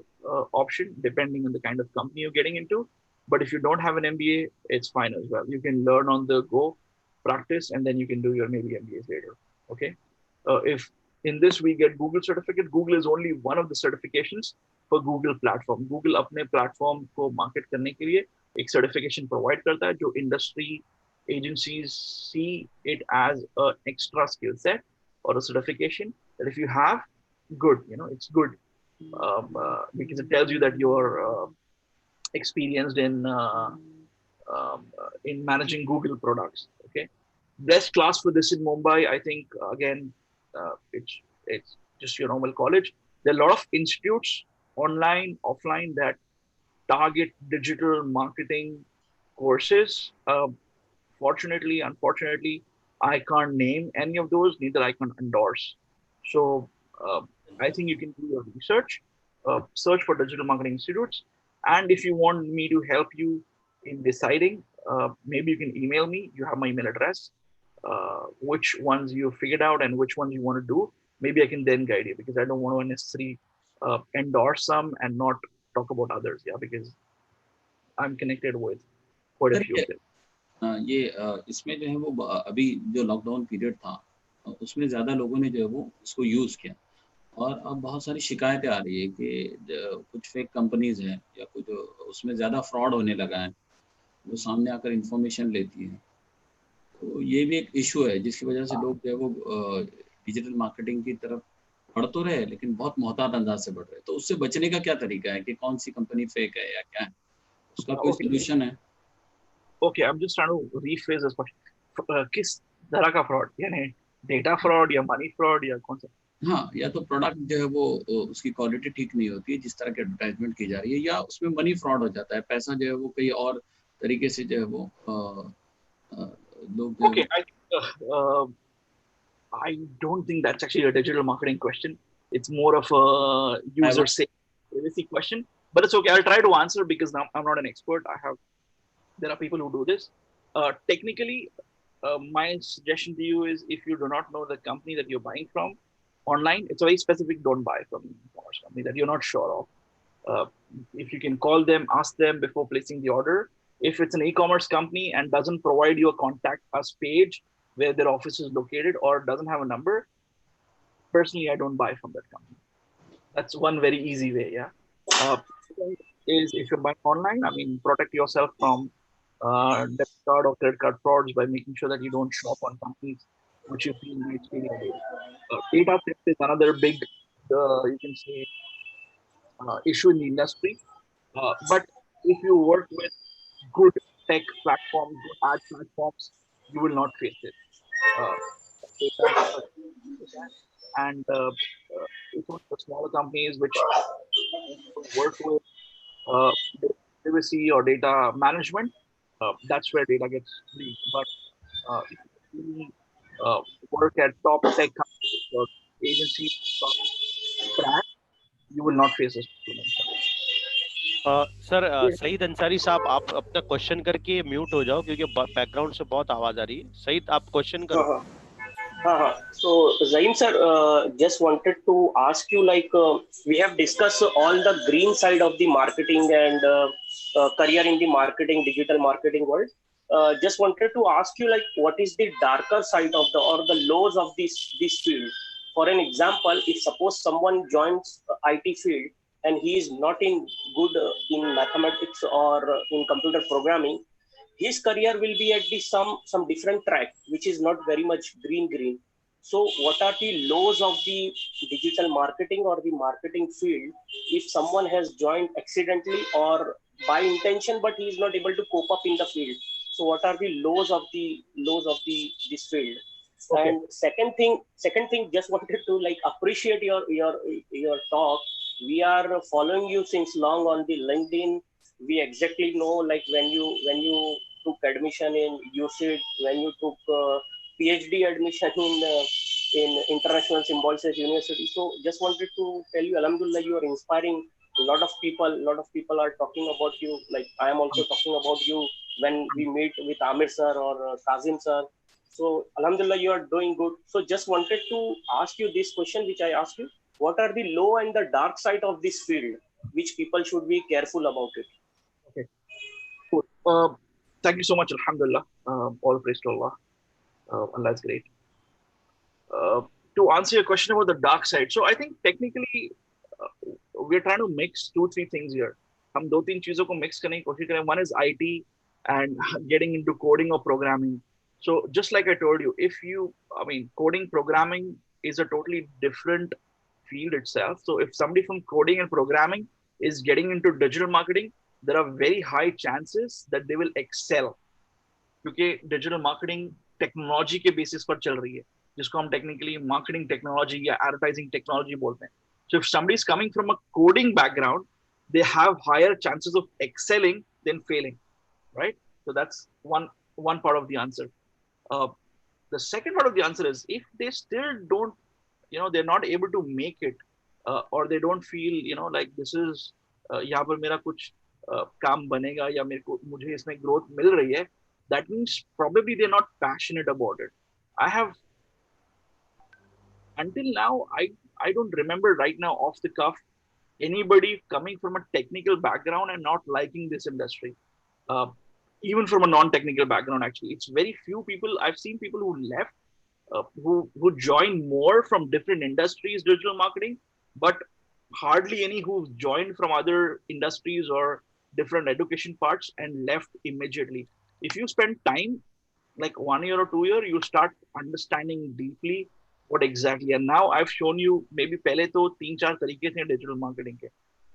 option depending on the kind of company you're getting into. But if you don't have an MBA, it's fine as well. You can learn on the go, practice, and then you can do your maybe MBAs later. Okay. If in this we get Google certificate, Google is only one of the certifications for Google platform. Google अपने platform को market करने के लिए एक certification provide करता है जो industry agencies see it as an extra skill set or a certification that if you have, good, it's good because it tells you that you're experienced in managing Google products. Okay, best class for this in Mumbai, I think again, it's just your normal college. There are a lot of institutes, online, offline, that target digital marketing courses. Fortunately, unfortunately, I can't name any of those, neither I can endorse. So I think you can do your research, search for digital marketing institutes. And if you want me to help you in deciding, maybe you can email me. You have my email address, which ones you figured out and which ones you want to do. Maybe I can then guide you, because I don't want to necessarily endorse some and not talk about others. Yeah, because I'm connected with quite a few of them. ये इसमें जो है वो अभी जो lockdown period था उसमें ज़्यादा लोगों ने जो है वो इसको यूज़ किया, और अब बहुत सारी शिकायतें आ रही है कि कुछ फेक कंपनीज हैं या कुछ उसमें ज़्यादा फ्रॉड होने लगा है, वो सामने आकर इंफॉर्मेशन लेती हैं। तो ये भी एक इशू है जिसकी वजह से लोग जो है वो डिजिटल मार्केटिंग की तरफ बढ़ तो रहे लेकिन बहुत मोहतात अंदाज से बढ़ रहे। तो उससे बचने का क्या तरीका है कि कौन सी कंपनी फेक है या क्या है, उसका कोई सोल्यूशन है? Okay, I'm just trying to rephrase this question. किस तरह का फ्रॉड, यानी डेटा फ्रॉड या मनी फ्रॉड या कौन सा? हाँ, या तो प्रोडक्ट जो है वो उसकी क्वालिटी ठीक नहीं होती है जिस तरह की एडवर्टाइजमेंट की जा रही है, या उसमें मनी फ्रॉड हो जाता है, पैसा जो है वो कहीं और तरीके से जो है वो लोग। Okay, I don't think that's actually a digital marketing question. It's more of a user safety question, but it's okay. I'll try to answer because now I'm not an expert. There are people who do this. Technically, my suggestion to you is, if you do not know the company that you're buying from online, it's very specific. Don't buy from an e-commerce company that you're not sure of. If you can call them, ask them before placing the order. If it's an e-commerce company and doesn't provide you a contact us page where their office is located or doesn't have a number, personally, I don't buy from that company. That's one very easy way. Yeah. Is if you're buying online, I mean, protect yourself from debit card or credit card frauds by making sure that you don't shop on companies which you feel might steal your data. Data theft is another big, you can say, issue in the industry. But if you work with good tech platforms, good ad platforms, you will not face it. And it's only the smaller companies which work with privacy or data management. That's where data gets leaked. But if you work at top tech companies or agencies, brand, you will not face this problem. Sir Saeed Ansari sahab, आप अपना question करके mute हो जाओ क्योंकि background से बहुत आवाज आ रही है। सईद, आप क्वेश्चन करो। हाँ। So Zaim sir, just wanted to ask you, like we have discussed all the green side of the marketing and career in the marketing, digital marketing world. Just wanted to ask you, like, what is the darker side of the lows of this field? For an example, if suppose someone joins IT field and he is not in good in mathematics or in computer programming, his career will be at the some different track, which is not very much green. So what are the lows of the digital marketing or the marketing field if someone has joined accidentally or by intention, but he is not able to cope up in the field? So what are the lows of this field? Okay. And second thing, just wanted to like appreciate your talk. We are following you since long on the LinkedIn. We exactly know, like, when you took admission in UCIT, when you took PhD admission in International Symbiosis University. So just wanted to tell you, Alhamdulillah, you are inspiring a lot of people are talking about you. Like I am also talking about you when we meet with Amir sir or Kazim sir. So alhamdulillah, you are doing good. So just wanted to ask you this question which I asked you: what are the low and the dark side of this field which people should be careful about it? Okay, cool. Thank you so much. Alhamdulillah. All praise to Allah. Allah is great. To answer your question about the dark side, so I think technically we're trying to mix two, three things here. हम दो तीन चीजों को mix करने की कोशिश करें. One is IT and getting into coding or programming. So just like I told you, coding programming is a totally different field itself. So if somebody from coding and programming is getting into digital marketing, there are very high chances that they will excel. क्योंकि digital marketing technology के basis पर चल रही है, जिसको हम technically marketing technology या advertising technology बोलते हैं. So if somebody is coming from a coding background, they have higher chances of excelling than failing, right? So that's one part of the answer. The second part of the answer is if they still don't, they're not able to make it, or they don't feel, like this is यहाँ पर मेरा कुछ काम बनेगा या मुझे इसमें growth मिल रही है, that means probably they're not passionate about it. I have until now, I don't remember right now off the cuff anybody coming from a technical background and not liking this industry. Even from a non-technical background, actually, it's very few people. I've seen people who left, who joined more from different industries, digital marketing, but hardly any who joined from other industries or different education parts and left immediately. If you spend time, like 1 year or 2 years, you start understanding deeply what exactly. And now I've shown you, maybe पहले तो 3-4 तरीके थे digital marketing के.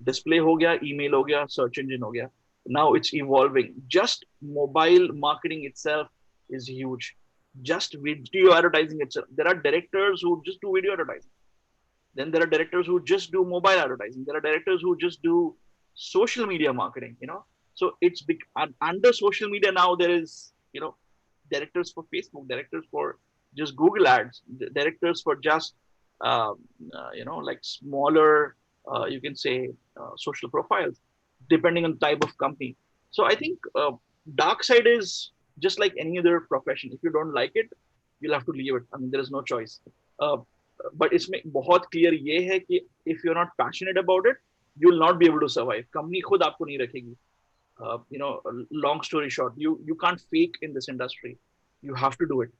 Display हो गया, email हो गया, search engine हो गया. Now it's evolving. Just mobile marketing itself is huge. Just video advertising itself. There are directors who just do video advertising. Then there are directors who just do mobile advertising. There are directors who just do social media marketing, So it's big. Under social media now, there is, directors for Facebook, directors for just Google ads, directors for just, like smaller, you can say, social profiles, depending on the type of company. So I think dark side is just like any other profession. If you don't like it, you'll have to leave it. I mean, there is no choice. But इसमें बहुत clear ये है कि if you're not passionate about it, you'll not be able to survive. Company खुद आपको नहीं रखेगी. Long story short, you can't fake in this industry. You have to do it.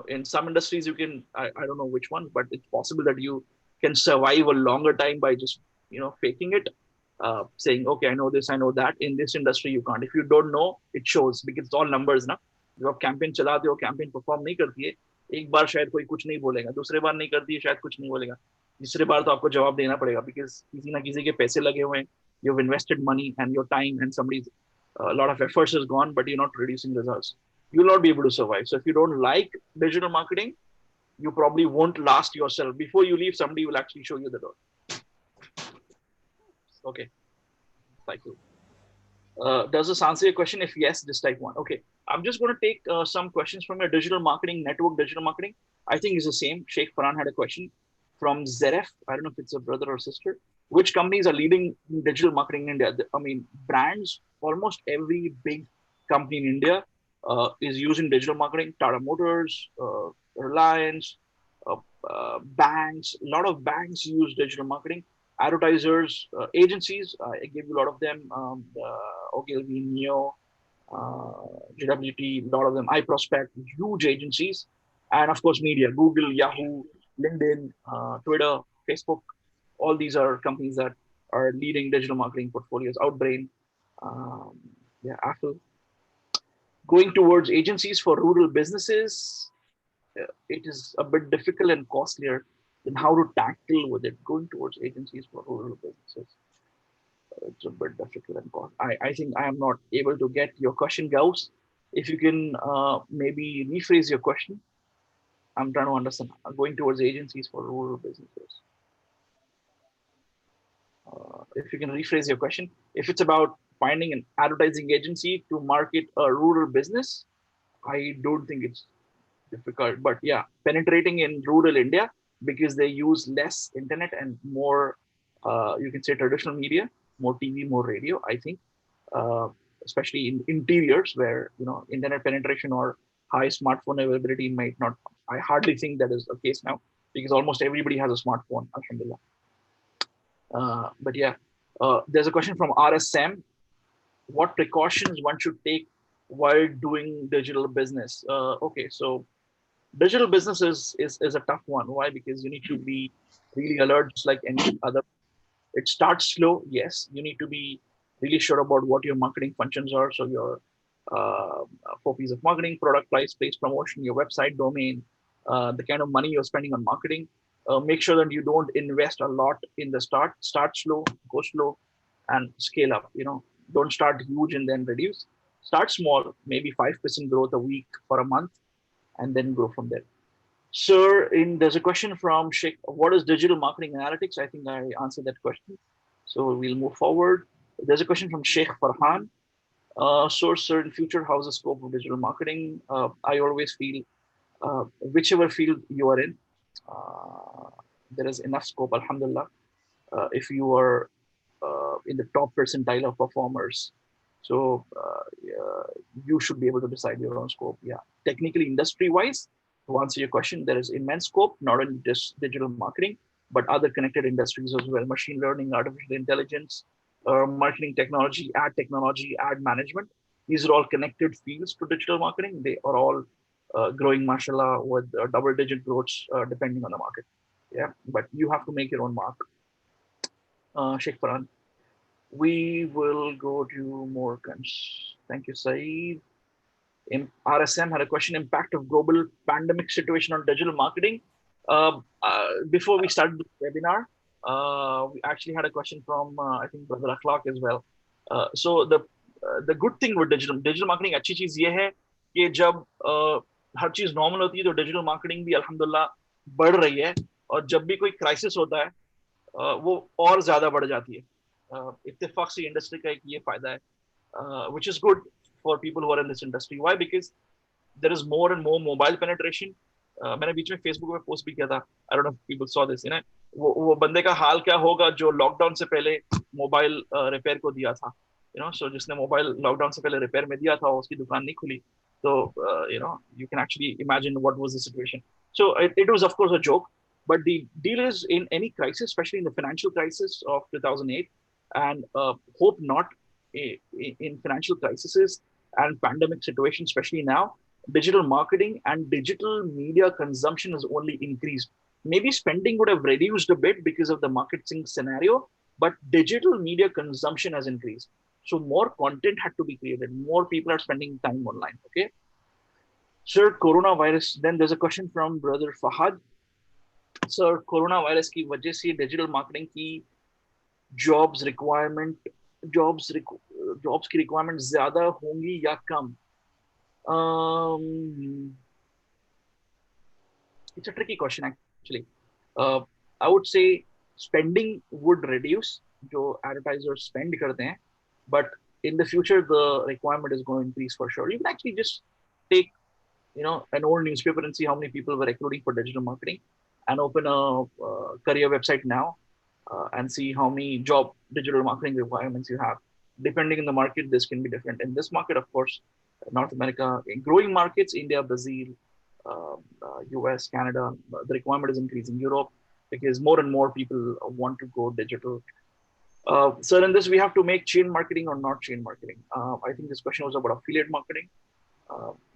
In some industries you can, I don't know which one, but it's possible that you can survive a longer time by just, faking it, saying, okay, I know this, I know that. In this industry, you can't. If you don't know, it shows because it's all numbers, na? जब आप campaign चलाते हो, campaign perform नहीं करती है, एक बार शायद कोई कुछ नहीं बोलेगा, दूसरे बार नहीं करती है, शायद कुछ नहीं बोलेगा, तीसरे बार तो आपको जवाब देना पड़ेगा because किसी ना किसी के पैसे लगे हुए हैं, you've invested money and your time and somebody's a lot of efforts is gone, but you're not producing results. You'll not be able to survive. So if you don't like digital marketing, you probably won't last yourself. Before you leave, somebody will actually show you the door. Okay. Thank you. Does this answer your question? If yes, just type 1. Okay. I'm just going to take some questions from your digital marketing network, digital marketing. I think it's the same. Sheikh Farhan had a question from Zeref. I don't know if it's a brother or sister. Which companies are leading digital marketing in India? I mean, brands, almost every big company in India is using digital marketing. Tata Motors, Reliance, banks, a lot of banks use digital marketing. Advertisers, agencies, I gave you a lot of them. Ogilvy, Neo, GWT, a lot of them. iProspect, huge agencies. And of course, media, Google, Yahoo, LinkedIn, Twitter, Facebook. All these are companies that are leading digital marketing portfolios. Outbrain, Apple. Going towards agencies for rural businesses, it is a bit difficult and costlier than how to tackle with it. Going towards agencies for rural businesses, it's a bit difficult and costly. I think I am not able to get your question, Gauss. If you can maybe rephrase your question. I'm trying to understand. Going towards agencies for rural businesses. If you can rephrase your question, if it's about finding an advertising agency to market a rural business, I don't think it's difficult. But yeah, penetrating in rural India because they use less internet and more You can say traditional media, more TV, more radio, I think, uh, especially in interiors where, internet penetration or high smartphone availability might not, I hardly think that is the case now because almost everybody has a smartphone, alhamdulillah. But yeah, there's a question from RS Sam. What precautions one should take while doing digital business? Okay, so digital business is a tough one. Why? Because you need to be really alert, just like any other. It starts slow. Yes, you need to be really sure about what your marketing functions are. So your 4 P's of marketing: product, price, place, promotion, your website domain, the kind of money you're spending on marketing. Make sure that you don't invest a lot in the start. Start slow, go slow, and scale up. Don't start huge and then reduce. Start small, maybe 5% growth a week for a month, and then grow from there. Sir, there's a question from Sheikh. What is digital marketing analytics? I think I answered that question. So we'll move forward. There's a question from Sheikh Farhan. So, sir, in future, how's the scope of digital marketing? I always feel whichever field you are in, there is enough scope, alhamdulillah. If you are in the top percentile of performers, so you should be able to decide your own scope. Yeah, technically, industry-wise, to answer your question, there is immense scope, not only just digital marketing, but other connected industries as well: machine learning, artificial intelligence, marketing technology, ad management. These are all connected fields to digital marketing. They are all growing, mashallah, with double-digit growth depending on the market. Yeah, but you have to make your own mark. Sheikh Farhan. We will go to more guns. Thank you, Saeed. RSM had a question: impact of global pandemic situation on digital marketing. Before we started the webinar, we actually had a question from I think Brother Akhlaq as well. So the good thing with digital marketing, अच्छी चीज ये है कि जब हर चीज normal होती है तो डिजिटल मार्केटिंग भी अल्हम्दुलिल्लाह बढ़ रही है और जब भी कोई क्राइसिस होता है वो और ज्यादा बढ़ जाती है. इत्तेफाक से इंडस्ट्री का एक ये फायदा है, which is good for people who are in this industry. Why? Because there is more and more mobile penetration. मैंने बीच में फेसबुक पे पोस्ट भी किया था. I don't know if people saw this. वो बंदे का हाल क्या होगा जो लॉकडाउन से पहले मोबाइल रिपेयर को दिया था. So जिसने मोबाइल लॉकडाउन से पहले रिपेयर में दिया था उसकी दुकान नहीं खुली. So you can actually imagine what was the situation. So it was of course a joke, but the deal is, in any crisis, especially in the financial crisis of 2008, and hope not in financial crises and pandemic situations, especially now, digital marketing and digital media consumption has only increased. Maybe spending would have reduced a bit because of the marketing scenario, but digital media consumption has increased. So more content had to be created. More people are spending time online. Okay. Sir, coronavirus. Then there's a question from Brother Fahad. Sir, coronavirus की वजह से digital marketing की jobs की requirement ज़्यादा होंगी या कम? It's a tricky question actually. I would say spending would reduce. जो advertisers spend करते हैं, but in the future the requirement is going to increase for sure. You can actually just take an old newspaper and see how many people were recruiting for digital marketing, and open a career website now and see how many job digital marketing requirements you have. Depending on the market, this can be different. In this market, of course, North America, in growing markets, India, Brazil, US, Canada, the requirement is increasing. Europe, because more and more people want to go digital. So in this, we have to make chain marketing or not chain marketing. I think this question was about affiliate marketing,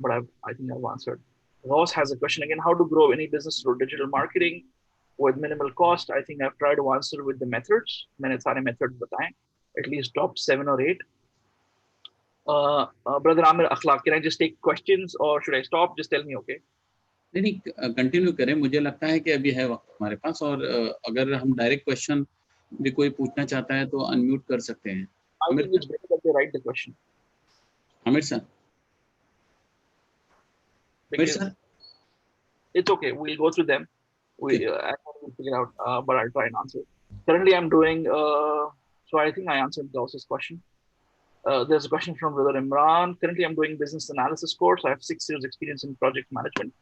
but I think I've answered. Ross has a question again: how to grow any business through digital marketing with minimal cost? I think I've tried to answer with the methods. मैंने सारे methods बताएं, at least top 7 or 8. Brother Amir Akhlaq, can I just take questions or should I stop? Just tell me, okay? नहीं, continue करें. मुझे लगता है कि अभी है वक्त हमारे पास, और अगर हम डायरेक्ट क्वेश्चन भी कोई पूछना चाहता है तो अनम्यूट कर सकते हैं. I think it's better that they write the question. Aamir sir. It's okay. We'll go through them. I will figure out, but I'll try and answer. Currently, I'm doing. So I think I answered Gauss's question. There's a question from Brother Imran. Currently, I'm doing business analysis course. I have 6 years experience in project management.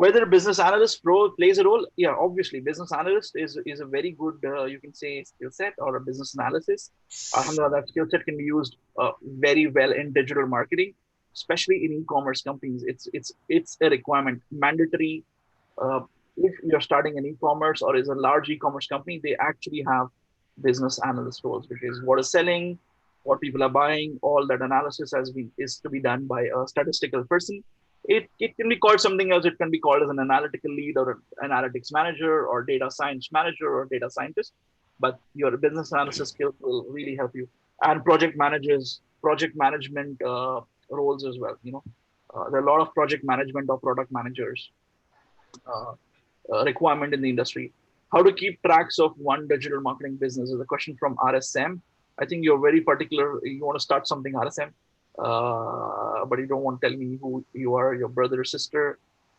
Whether business analyst plays a role, yeah, obviously business analyst is a very good you can say skill set, or a business analysis. Alhamdulillah, that skill set can be used very well in digital marketing, especially in e-commerce companies. It's a requirement, mandatory. uh, if you're starting an e-commerce or is a large e-commerce company, they actually have business analyst roles, which is what is selling, what people are buying. All that analysis is to be done by a statistical person. It can be called something else. It can be called as an analytical lead, or an analytics manager, or data science manager, or data scientist. But your business analysis skills will really help you. And project management roles as well. There are a lot of project management or product managers uh, requirement in the industry. How to keep tracks of one digital marketing business is a question from RSM. I think you're very particular. You want to start something, RSM, but you don't want to tell me who you are, your brother or sister,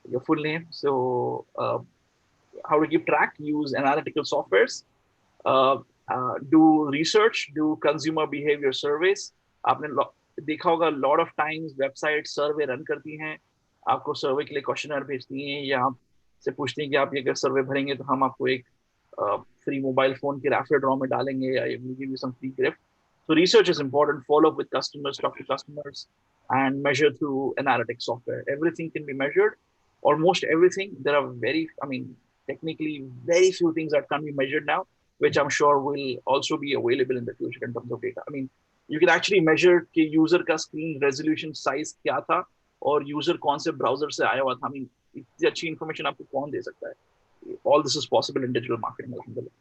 your full name. So, how to keep track? Use analytical softwares. Do research. Do consumer behavior surveys. आपने देखा होगा, lot of times website survey run करती हैं, आपको सर्वे के लिए questionnaire भेजती हैं, या से पूछती हैं कि आप ये अगर सर्वे भरेंगे तो हम आपको एक फ्री मोबाइल फोन के रैफल ड्रॉ में डालेंगे, या give you some free gift. So research is important. Follow up with customers, talk to customers, and measure through analytics software. Everything can be measured, almost everything. There are technically very few things that can be measured now, which I'm sure will also be available in the future in terms of data. You can actually measure कि user का screen resolution size क्या था, और user कौन से browser से आया हुआ था. इतनी अच्छी information आपको कौन दे सकता है? All this is possible in digital marketing, alhamdulillah.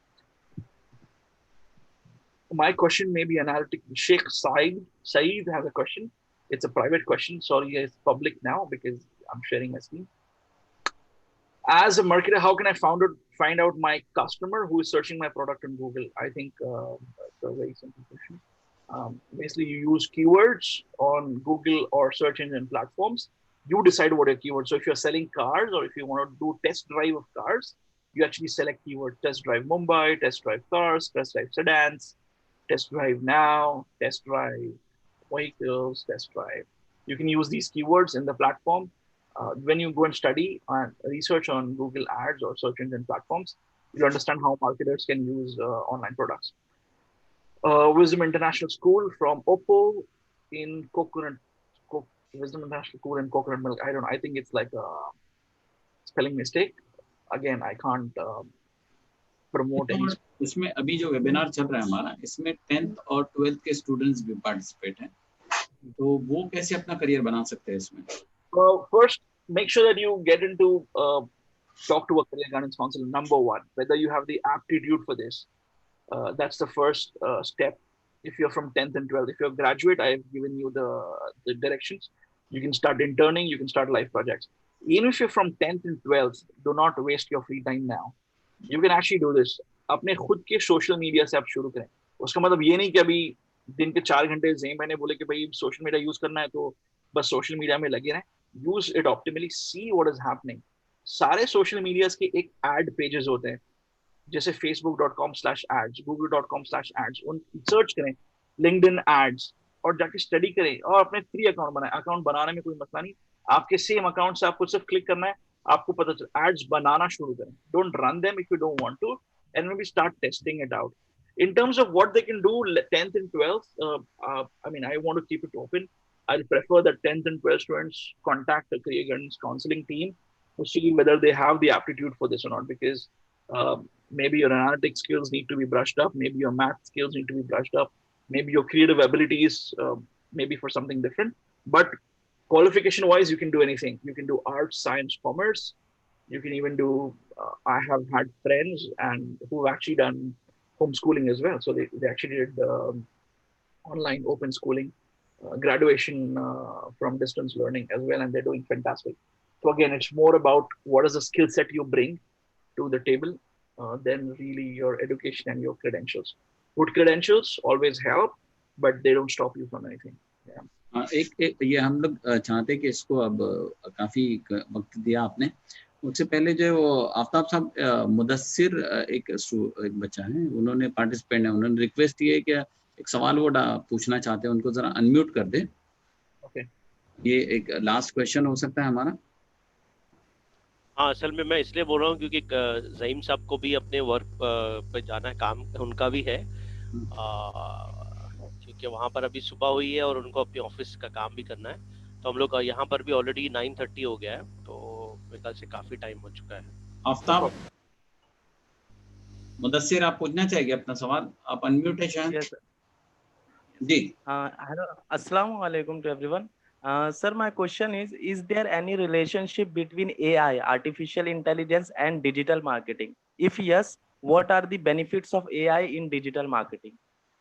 My question may be analytic. Sheikh Saeed has a question. It's a private question. Sorry, it's public now because I'm sharing my screen. As a marketer, how can I find out my customer who is searching my product on Google? I think it's a very simple question. Basically, you use keywords on Google or search engine platforms. You decide what your keywords. So if you're selling cars, or if you want to do test drive of cars, you actually select keyword: test drive Mumbai, test drive cars, test drive sedans, test drive now, test drive vehicles, test drive. You can use these keywords in the platform. When you go and study and research on Google Ads or search engine platforms, you'll understand how marketers can use online products. Wisdom International School from Oppo in coconut. Wisdom International School in coconut milk. I don't know. I think it's like a spelling mistake. Again, I can't promote any. इसमें अभी जो webinar चल रहा है हमारा, इसमें 10th और 12th के स्टूडेंट्स भी पार्टिसिपेट हैं, तो वो कैसे अपना करियर बना सकते हैं इसमें? First, make sure that you get into talk to a career guidance counselor. Number one, whether you have the aptitude for this. That's the first step. If you're from 10th and 12th, if you're a graduate, I've given you the directions. You can start interning, you can start life projects. Even if you're from 10th and 12th, do not waste your free time now. You can actually do this. अपने खुद के social media से आप शुरू करें. उसका मतलब ये नहीं कि अभी दिन के 4 घंटे ज़ेम मैंने बोले कि भाई सोशल मीडिया यूज करना है तो बस सोशल मीडिया में लगे रहें. Use it optimally, C what is happening. सारे सोशल मीडियाज के एक एड पेजेस होते हैं, जैसे facebook.com/ads, google.com/ads. उन सर्च करें लिंक्डइन एड्स और जाके स्टडी करें और अपने फ्री अकाउंट बनाएं. अकाउंट बनाने में कोई मसला नहीं, आपके सेम अकाउंट से आपको सिर्फ क्लिक करना है, आपको पता चल एड्स बनाना शुरू करें. Don't run them if you don't want to, and maybe start testing it out. In terms of what they can do 10th and 12th, I want to keep it open. I'll prefer that 10th and 12th students contact the career guidance counseling team to see whether they have the aptitude for this or not, because maybe your analytics skills need to be brushed up, maybe your math skills need to be brushed up, maybe your creative abilities maybe for something different. But qualification wise, you can do anything. You can do arts, science, commerce. You can even do, I have had friends and who've actually done homeschooling as well. So they actually did online open schooling, graduation from distance learning as well, and they're doing fantastic. So again, it's more about what is the skill set you bring to the table than really your education and your credentials. Good credentials always help, but they don't stop you from anything. Yeah. एक ये हम लोग चाहते हैं कि इसको अब काफी वक्त दिया आपने. उससे पहले जो वो आफ्ताब साहब मुदस्सिर एक बच्चा है, उन्होंने पार्टिसिपेंट है, उन्होंने रिक्वेस्ट की है कि एक सवाल वो पूछना चाहते हैं, उनको जरा अनम्यूट कर दे. ओके, ये एक लास्ट क्वेश्चन हो सकता है हमारा. हाँ, असल में मैं इसलिए बोल रहा हूँ क्योंकि ज़हीम साहब को भी अपने वर्क पे जाना है, काम उनका भी है, क्योंकि वहाँ पर अभी सुबह हुई है और उनको अपने ऑफिस का काम भी करना है। तो हम लोग यहाँ पर भी ऑलरेडी 9:30 हो गया है, तो मेरे ख्याल से काफी टाइम हो चुका है। आफ्ताब, मुदस्सिर, आप पूछना चाहेंगे अपना सवाल? आप अनम्यूट है शायद। Yes. Ji. Hello. Assalamu alaikum to everyone. Sir, my question is there any relationship between AI, artificial intelligence, and digital marketing? If yes, what are the benefits of AI in digital marketing?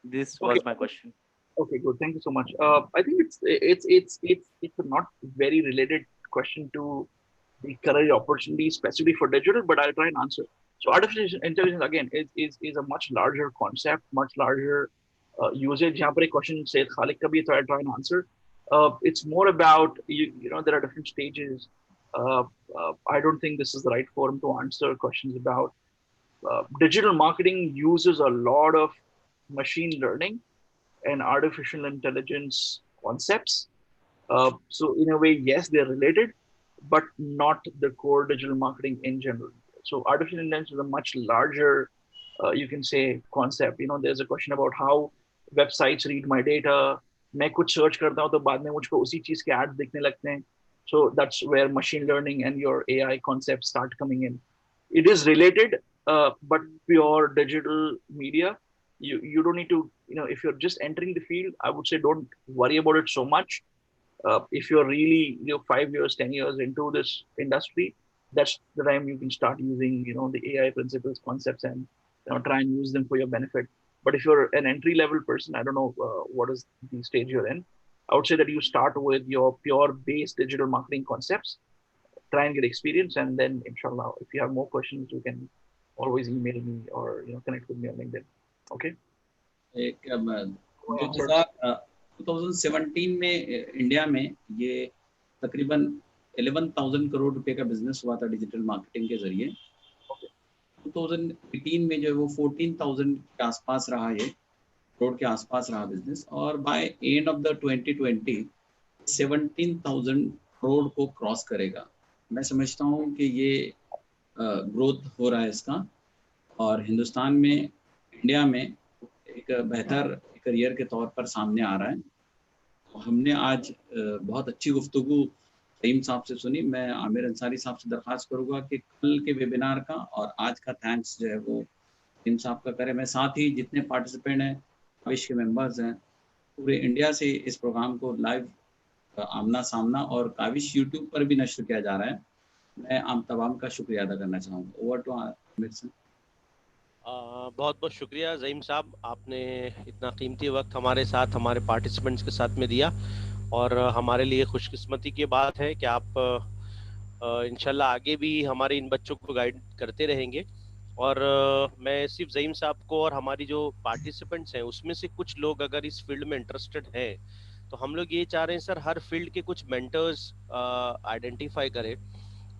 This Okay. was my question. Okay, good. Thank you so much. I think it's a not very related question to the career opportunity specifically for digital, but I'll try and answer. So artificial intelligence again is a much larger concept, much larger usage. यहाँ पर एक question Syed Khalik का भी है, so I'll try and answer. It's more about you know there are different stages. Uh, I don't think this is the right forum to answer questions about digital marketing uses a lot of machine learning and artificial intelligence concepts. So in a way, yes, they're related, but not the core digital marketing in general. So artificial intelligence is a much larger, you can say, concept. You know, there's a question about how websites read my data. मैं कुछ search करता हूँ तो बाद में मुझको उसी चीज के एड दिखने लगते हैं. So that's where machine learning and your AI concepts start coming in. It is related, but pure digital media. You don't need to, you know, if you're just entering the field, I would say don't worry about it so much. If you're really, you know, 5 years, 10 years into this industry, that's the time you can start using, you know, the AI principles, concepts, and you know, try and use them for your benefit. But if you're an entry level person, I don't know what is the stage you're in. I would say that you start with your pure base digital marketing concepts, try and get experience, and then inshallah, if you have more questions, you can always email me or you know connect with me on LinkedIn. Okay. एक 2017 में India में ये तकरीबन 11,000 करोड़ रुपए का business हुआ था digital marketing के जरिए। 2018 में जो है वो 14,000 के आसपास रहा, ये करोड़ के आसपास रहा बिजनेस, और by end of the 2020 17,000 crore को क्रॉस करेगा। मैं समझता हूँ कि ये ग्रोथ हो रहा है इसका, और हिंदुस्तान में, इंडिया में एक बेहतर करियर के तौर पर सामने आ रहा है। तो हमने आज बहुत अच्छी गुफ्तगू ज़हीम साहब से सुनी। मैं आमिर अंसारी साहब से दरख्वास्त करूँगा कि कल के वेबिनार का और आज का थैंक्स जो है वो ज़हीम साहब का करें। मैं साथ ही जितने पार्टिसिपेंट हैं, काविश के मेंबर्स हैं, पूरे इंडिया से इस प्रोग्राम को लाइव आमना सामना और काविश यूट्यूब पर भी नश्र किया जा रहा है, मैं आम तमाम का शुक्रिया अदा करना चाहूँगा। Over to Aamir sir. बहुत बहुत शुक्रिया ज़हीम साहब, आपने इतना कीमती वक्त हमारे साथ, हमारे पार्टिसिपेंट्स के साथ में दिया, और हमारे लिए खुशकिस्मती की बात है कि आप इंशाल्लाह आगे भी हमारे इन बच्चों को गाइड करते रहेंगे। और मैं सिर्फ ज़हीम साहब को और हमारी जो पार्टिसिपेंट्स हैं उसमें से कुछ लोग अगर इस फील्ड में इंटरेस्टेड हैं, तो हम लोग ये चाह रहे हैं सर हर फील्ड के कुछ मेंटर्स आइडेंटिफाई करें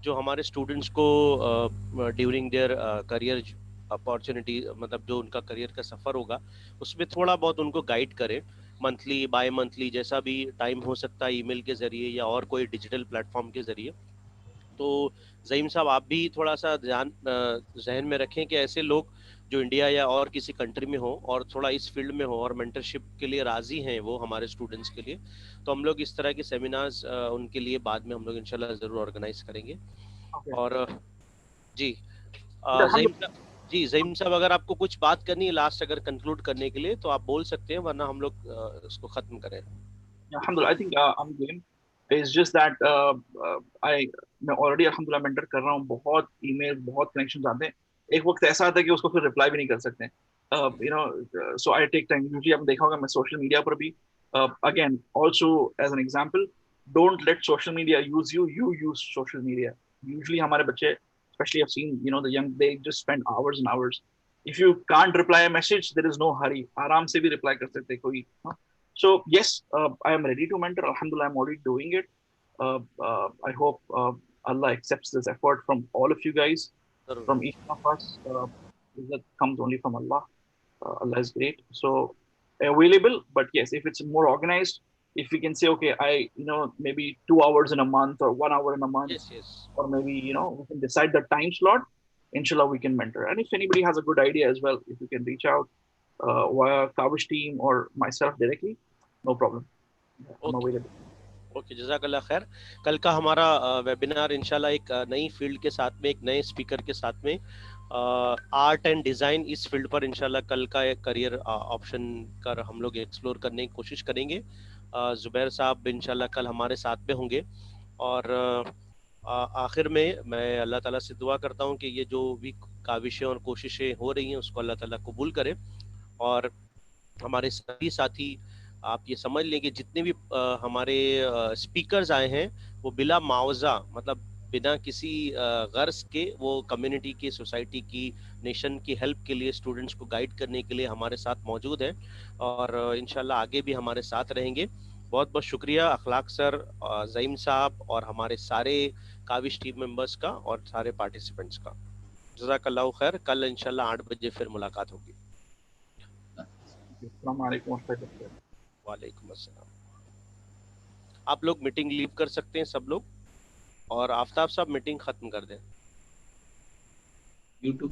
जो हमारे स्टूडेंट्स को ड्यूरिंग देयर करियर अपॉर्चुनिटी, मतलब जो उनका करियर का सफ़र होगा उसमें थोड़ा बहुत उनको गाइड करें, मंथली बाय मंथली जैसा भी टाइम हो सकता है, ईमेल के ज़रिए या और कोई डिजिटल प्लेटफॉर्म के ज़रिए। तो ज़हीम साहब आप भी थोड़ा सा ध्यान जहन में रखें कि ऐसे लोग जो इंडिया या और किसी कंट्री में हो और थोड़ा इस फील्ड में हो और मेंटरशिप के लिए राज़ी हैं वो हमारे स्टूडेंट्स के लिए, तो हम लोग इस तरह के सेमिनार्स उनके लिए बाद में हम लोग इंशाल्लाह ज़रूर ऑर्गेनाइज करेंगे। Okay. और जी हम ज़हीम साहब अगर आपको कुछ बात करनी है लास्ट अगर कंक्लूड करने के लिए तो आप बोल सकते हैं, वरना हम लोग इसको ख़त्म करें। Alhamdulillah, I think I'm game. It's just that मैं already alhamdulillah mentor कर रहा हूँ, बहुत email, बहुत connections आते हैं। एक वक्त ऐसा आता है कि उसको फिर reply भी नहीं कर सकते। You know, so I take time. Usually आपने देखा होगा मैं social media पर भी, again also as an example, don't let social media use you. You use social media. Usually हमारे बच्चे, especially I've seen, you know, the young, they just spend hours and hours. If you can't reply a message, there is no hurry. आराम से भी reply कर सकते कोई। So yes, I am ready to mentor. Alhamdulillah, I'm already doing it. I hope Allah accepts this effort from all of you guys, from each one of us. That comes only from Allah. Allah is great. So available, but yes, if it's more organized, if we can say, okay, maybe 2 hours in a month or 1 hour in a month, Yes, yes. or maybe, we can decide the time slot. Inshallah, we can mentor. And if anybody has a good idea as well, if you can reach out via Kawish team or myself directly, no problem. I'm Okay. available. Okay, जज़ाकल्लाह खैर। कल का हमारा webinar इंशाल्लाह एक नई field के साथ में, एक नए स्पीकर के साथ में, आर्ट एंड डिज़ाइन, इस फील्ड पर इंशाल्लाह कल का एक करियर ऑप्शन कर हम लोग एक्सप्लोर करने की कोशिश करेंगे। ज़ुबैर साहब इंशाल्लाह कल हमारे साथ में होंगे। और आखिर में मैं अल्लाह ताला से दुआ करता हूँ कि ये जो भी काविशें और कोशिशें हो रही हैं उसको अल्लाह ताला कबूल करे, और हमारे सभी साथी, आप ये समझ लें कि जितने भी हमारे स्पीकर्स आए हैं वो बिला मुआवजा, मतलब बिना किसी गर्ज के, वो कम्युनिटी की, सोसाइटी की, नेशन की हेल्प के लिए, स्टूडेंट्स को गाइड करने के लिए हमारे साथ मौजूद हैं, और इंशाल्लाह आगे भी हमारे साथ रहेंगे। बहुत बहुत शुक्रिया अखलाक सर, ज़ईम साहब और हमारे सारे काविश टीम मेंबर्स का और सारे पार्टिसिपेंट्स का। जज़ाकल्लाहु खैर। कल इंशाल्लाह 8 बजे फिर मुलाकात होगी। वालेकुम अस्सलाम। आप लोग मीटिंग लीव कर सकते हैं सब लोग, और आफ्ताब साहब मीटिंग खत्म कर दें। यूट्यूब